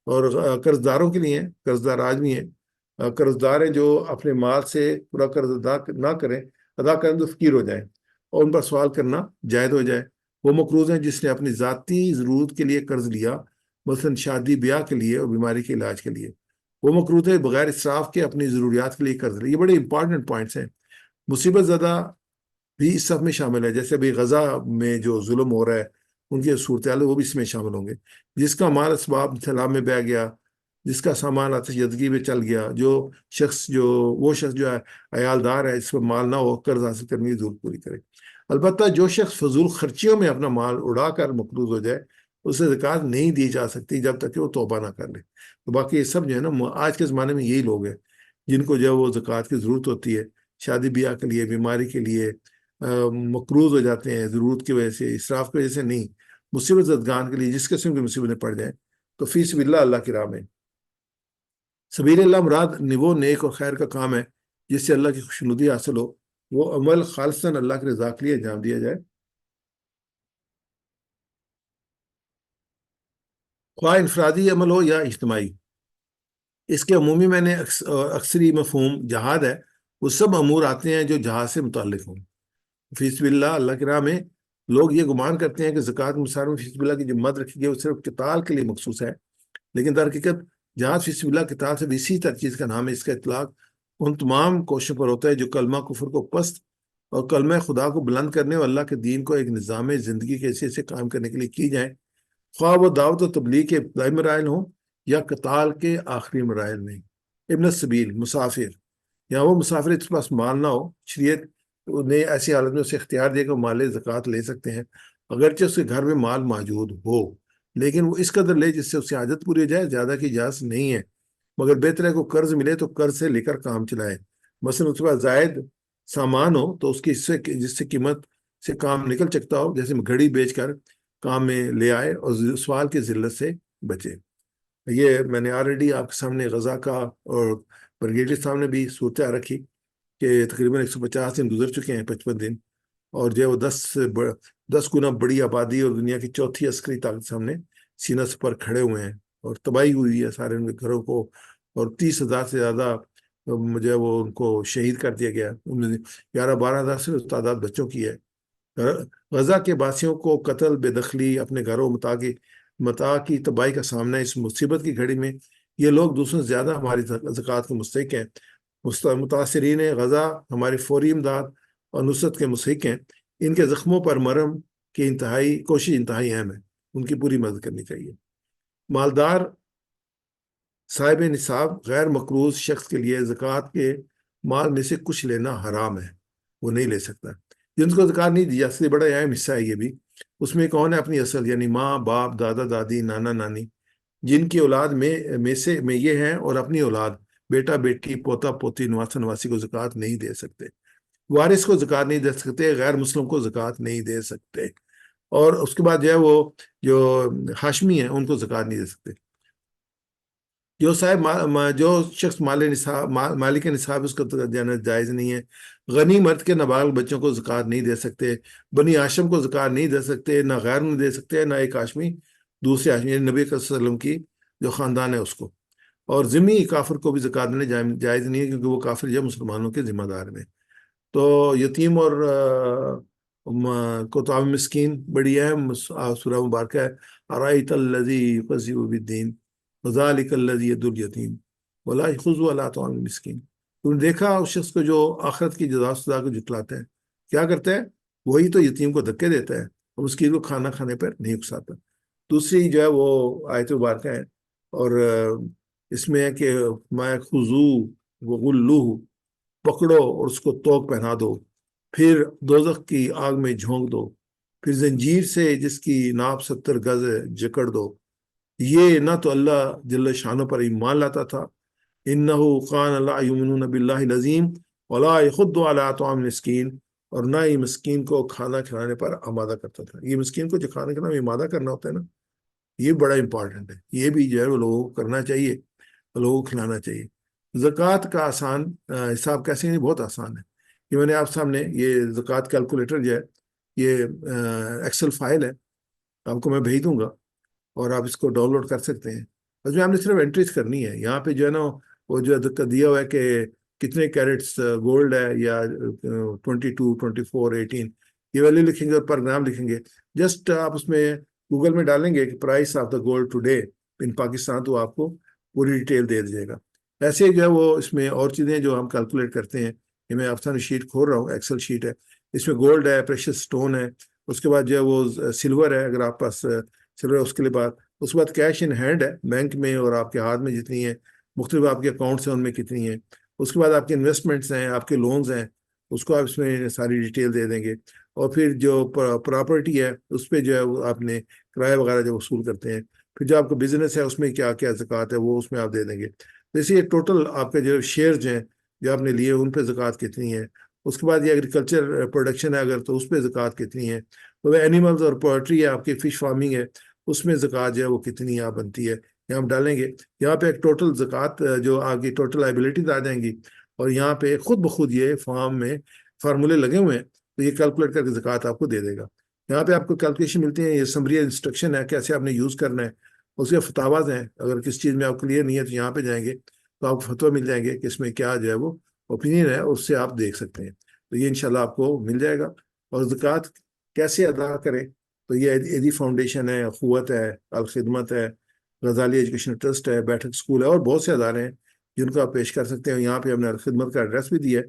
اور قرض داروں کے لیے، قرض دار آدمی ہیں، قرض دار ہیں جو اپنے مال سے پورا قرض ادا نہ کریں، ادا کریں تو فقیر ہو جائیں، اور ان پر سوال کرنا جائز ہو جائے۔ وہ مقروض ہیں جس نے اپنی ذاتی ضرورت کے لیے قرض لیا، مثلاً شادی بیاہ کے لیے اور بیماری کے علاج کے لیے۔ وہ مقروض ہے بغیر اسراف کے اپنی ضروریات کے لیے قرض لے۔ یہ بڑے امپورٹنٹ پوائنٹس ہیں۔ مصیبت زدہ بھی اس سب میں شامل ہے، جیسے ابھی غزہ میں جو ظلم ہو رہا ہے ان کی صورتحال، وہ بھی اس میں شامل ہوں گے۔ جس کا مال اسباب سلام میں بہ گیا، جس کا سامان آتش زدگی میں چل گیا، وہ شخص جو ہے عیالدار ہے، اس پر مال نہ ہو، قرض حاصل کرنے کی ضرورت پوری کرے۔ البتہ جو شخص فضول خرچیوں میں اپنا مال اڑا کر مقروض ہو جائے، اسے زکوٰۃ نہیں دی جا سکتی جب تک کہ وہ توبہ نہ کر لے۔ تو باقی یہ سب جو ہے نا، آج کے زمانے میں یہی لوگ ہیں جن کو جو ہے وہ زکوٰۃ کی ضرورت ہوتی ہے، شادی بیاہ کے لیے، بیماری کے لیے مقروض ہو جاتے ہیں، ضرورت کی وجہ سے، اسراف کی وجہ سے نہیں، مصیبت زدگان کے لیے جس قسم کی مصیبتیں پڑ جائیں، تو فی سبیل اللہ، اللہ کی راہ میں۔ سبیل اللہ مراد وہ نیک اور خیر کا کام ہے جس سے اللہ کی خوشنودی حاصل ہو، وہ عمل خالصاً اللہ کی رضا کے لیے انجام دیا جائے، خواہ انفرادی عمل ہو یا اجتماعی۔ اس کے عمومی میں نے اکثری مفہوم جہاد ہے، وہ سب امور آتے ہیں جو جہاد سے متعلق ہوں۔ فی سبیل اللہ، اللہ کی راہ میں، لوگ یہ گمان کرتے ہیں کہ زکوٰۃ مسار میں فی سبیل اللہ کی جو مد رکھی گئی وہ صرف قتال کے لیے مخصوص ہے، لیکن در حقیقت جہاد فی سبیل اللہ قتال سے بھی اسی چیز کا نام ہے. اس کا اطلاق ان تمام کوششوں پر ہوتا ہے جو کلمہ کفر کو پست اور کلمہ خدا کو بلند کرنے اور اللہ کے دین کو ایک نظام زندگی کے حیثیت سے قائم کرنے کے لیے کی جائیں، خواہ وہ دعوت و تبلیغ کے ابتدائی مراحل ہوں یا قتال کے آخری مراحل میں. ابن السبیل مسافر، یا وہ مسافر اس کے پاس مال نہ ہو، شریعت نے ایسی حالت میں اسے اختیار دیا کہ وہ مال زکوٰۃ لے سکتے ہیں اگرچہ اس کے گھر میں مال موجود ہو، لیکن وہ اس قدر لے جس سے اس کی حاجت پوری ہو جائے. زیادہ کی اجازت نہیں ہے، مگر بہتر ہے کو قرض ملے تو قرض سے لے کر کام چلائے. مثلا اس کے پاس زائد سامان ہو تو اس کی جس سے قیمت سے کام نکل سکتا ہو، جیسے گھڑی بیچ کر کام میں لے آئے اور سوال کی ذلت سے بچے. یہ میں نے آلریڈی آپ کے سامنے غزہ کا اور بریگیڈیئر صاحب نے بھی صورتحال رکھی کہ تقریباً 150 دن گزر چکے ہیں، 55 دن، اور جو ہے وہ 10 گنا بڑی آبادی اور دنیا کی چوتھی عسکری طاقت سامنے سینہ پر کھڑے ہوئے ہیں اور تباہی ہوئی ہے سارے ان کے گھروں کو، اور 30,000 سے زیادہ مجھے وہ ان کو شہید کر دیا گیا. ان میں 11-12 ہزار سے تعداد بچوں کی ہے. غزہ کے باسیوں کو قتل، بے دخلی، اپنے گھروں متاع کی تباہی کا سامنا اس مصیبت کی گھڑی میں یہ لوگ دوسروں سے زیادہ ہماری زکوٰۃ کے مستحق ہیں. متاثرین غزہ ہماری فوری امداد اور نصرت کے مستحق ہیں. ان کے زخموں پر مرہم کی کوشش انتہائی اہم ہے، ان کی پوری مدد کرنی چاہیے. مالدار صاحب نصاب غیر مقروض شخص کے لیے زکوٰۃ کے مال میں سے کچھ لینا حرام ہے، وہ نہیں لے سکتا. جن کو زکوٰۃ نہیں دی جاتی، بڑا اہم حصہ ہے یہ بھی. اس میں کون ہے؟ اپنی اصل، یعنی ماں باپ، دادا دادی، نانا نانی، جن کی اولاد میں یہ ہیں، اور اپنی اولاد، بیٹا بیٹی، پوتا پوتی، نواسا نواسی کو زکوٰۃ نہیں دے سکتے. وارث کو زکوٰۃ نہیں دے سکتے، غیر مسلم کو زکوٰۃ نہیں دے سکتے. اور اس کے بعد جو ہے وہ جو ہاشمی ہیں ان کو زکوٰۃ نہیں دے سکتے. جو شخص مالک نصاب اس کو دینا جائز نہیں ہے. غنی مرد کے نابالغ بچوں کو زکوٰۃ نہیں دے سکتے. بنی ہاشم کو زکوٰۃ نہیں دے سکتے، نہ غیر نہیں دے سکتے، نہ ایک ہاشمی دوسرے ہاشمی، یعنی نبی صلی اللہ علیہ وسلم کی جو خاندان ہے اس کو. اور ذمہ کافر کو بھی زکوٰۃ دینا جائز نہیں ہے، کیونکہ وہ کافر جو مسلمانوں کے ذمہ دار میں. تو یتیم اور کو تعاون مسکین بڑی اہم سورہ مبارکہ ہے. ارائیت الذی یکذب بالدین وذلک الذی یدعو الیتیم ولا یحض علی طعام المسکین. تم نے دیکھا اس شخص کو جو آخرت کی جزا و سزا کو جھٹلاتا ہے، کیا کرتا ہے؟ وہی تو یتیم کو دھکے دیتا ہے اور مسکین کو کھانا کھانے پر نہیں اکساتا. دوسری جو ہے وہ آیت مبارکہ ہے، اور اس میں ہے کہ ما خذوہ وغلوہ، پکڑو اور اس کو توق پہنا دو، پھر دوزخ کی آگ میں جھونک دو، پھر زنجیر سے جس کی ناپ 70 گز جکڑ دو. یہ نہ تو اللہ جل شانہ پر ایمان لاتا تھا، انہ کان لا یؤمنون باللہ العظیم ولا یحض علی طعام المسکین، اور نہ ہی مسکین کو کھانا کھلانے پر آمادہ کرتا تھا. یہ مسکین کو جو کھانا کھلانا میں آمادہ کرنا ہوتا ہے نا، یہ بڑا امپورٹنٹ ہے. یہ بھی جو ہے وہ لوگوں کو کرنا چاہیے، لوگوں کو کھلانا چاہیے. زکوٰۃ کا آسان حساب کیسے نہیں؟ بہت آسان ہے. یہ میں نے آپ سامنے یہ زکوٰۃ کیلکولیٹر جو ہے، یہ ایکسل فائل ہے، آپ کو میں بھیج دوں گا اور آپ اس کو ڈاؤن لوڈ کر سکتے ہیں. اس میں آپ نے صرف انٹریز کرنی ہے. یہاں پہ جو ہے نا وہ جو دیا ہوا ہے کہ کتنے کیرٹس گولڈ ہے، یا 22 24 18، یہ ویلیو لکھیں گے اور پر گرام لکھیں گے. جسٹ آپ اس میں گوگل میں ڈالیں گے کہ price of the gold today in Pakistan, تو آپ کو پوری ڈیٹیل دے دیجیے گا. ایسے جو ہے وہ اس میں اور چیزیں جو ہم کیلکولیٹ کرتے ہیں، یہ میں آپ سامنے شیٹ کھول رہا ہوں، ایکسل شیٹ ہے. اس میں گولڈ ہے، پریشس سٹون ہے، اس کے بعد جو ہے وہ سلور ہے اگر آپ پاس سلور ہے. اس کے بعد کیش ان ہینڈ ہے بینک میں، اور آپ کے ہاتھ میں جتنی ہے، مختلف آپ کے اکاؤنٹس ہیں ان میں کتنی ہیں. اس کے بعد آپ کے انویسٹمنٹس ہیں، آپ کے لونز ہیں، اس کو آپ اس میں ساری ڈیٹیل دے دیں گے. اور پھر جو پراپرٹی ہے اس پہ جو ہے وہ آپ نے کرایہ وغیرہ جو وصول کرتے ہیں. پھر جو آپ کا بزنس ہے اس میں کیا کیا زکوٰۃ ہے وہ اس میں آپ دے دیں گے. جیسے یہ ٹوٹل آپ کے جو شیئرز ہیں جو آپ نے لیے ان پہ زکوٰۃ کتنی ہے. اس کے بعد یہ ایگریکلچر پروڈکشن ہے اگر، تو اس پہ زکوٰۃ کتنی ہے. تو اینیملز اور پولٹری ہے، آپ کی فش فارمنگ ہے، اس میں زکوٰۃ جو ہے وہ کتنی یہاں بنتی ہے، یہاں ہم ڈالیں گے. یہاں پہ ایک ٹوٹل زکوٰۃ جو آپ کی ٹوٹل لائبلٹیز آ جائیں گی، اور یہاں پہ خود بخود یہ فارم میں فارمولے لگے ہوئے ہیں، تو یہ کیلکولیٹ کر کے زکوٰۃ آپ کو دے دے گا. یہاں پہ آپ کو کیلکولیشن ملتی ہیں، یہ سمری انسٹرکشن ہے کیسے آپ نے یوز کرنا ہے. اس کے فتاواز ہیں، اگر کس چیز میں آپ کلیئر نہیں ہے تو یہاں پہ جائیں گے تو آپ کو فتویٰ مل جائیں گے کہ اس میں کیا جو ہے وہ اوپینین ہے، اس سے آپ دیکھ سکتے ہیں. تو یہ انشاءاللہ آپ کو مل جائے گا. اور زکوٰۃ کیسے ادا کریں؟ تو یہ ایدی فاؤنڈیشن ہے، اخوت ہے، الخدمت ہے، غزالی ایجوکیشن ٹرسٹ ہے، بیٹھک اسکول ہے، اور بہت سے ادارے ہیں جن کو آپ پیش کر سکتے ہیں. یہاں پہ ہم نے خدمت کا ایڈریس بھی دیا ہے،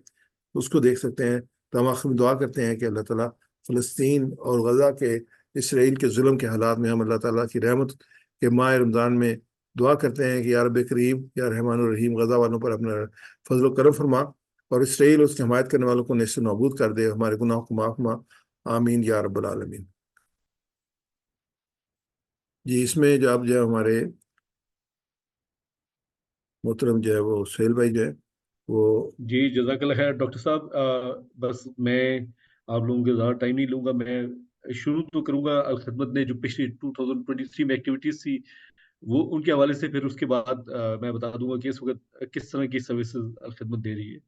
اس کو دیکھ سکتے ہیں. تو ہم آخر میں دعا کرتے ہیں کہ اللہ تعالیٰ فلسطین اور غزہ کے، اسرائیل کے ظلم کے حالات میں ہم اللہ تعالیٰ کی رحمت کے ماہ رمضان میں دعا کرتے ہیں کہ یا رب کریم یا رحمان الرحیم، غزہ والوں پر اپنا فضل و کرم فرما، اور اسرائیل اس کی حمایت کرنے والوں کو نیست و نابود کر دے، ہمارے گناہوں کو معاف فرما. آمین یا رب العالمین. جی اس میں جو اب جو ہمارے محترم جو ہے وہ سہیل بھائی جو ہے وہ. جی جزاک اللہ خیر ڈاکٹر صاحب. بس میں آپ لوگوں کے زیادہ ٹائم نہیں لوں گا. میں شروع تو کروں گا الخدمت نے جو پچھلی 2023 میں ایکٹیویٹیز تھی وہ ان کے حوالے سے، پھر اس کے بعد میں بتا دوں گا کہ اس وقت کس طرح کی سروسز الخدمت دے رہی ہے.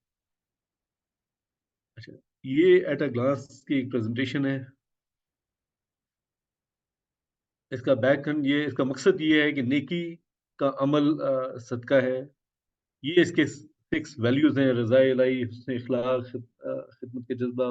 اچھا، یہ ایٹ اے گلانس کی ایک پریزنٹیشن ہے. اس کا بیک گراؤنڈ یہ، اس کا مقصد یہ ہے کہ نیکی کا عمل صدقہ ہے. یہ اس کے 6 ویلیوز ہیں: رضا الہی، حسن اخلاق، خدمت کے جذبہ،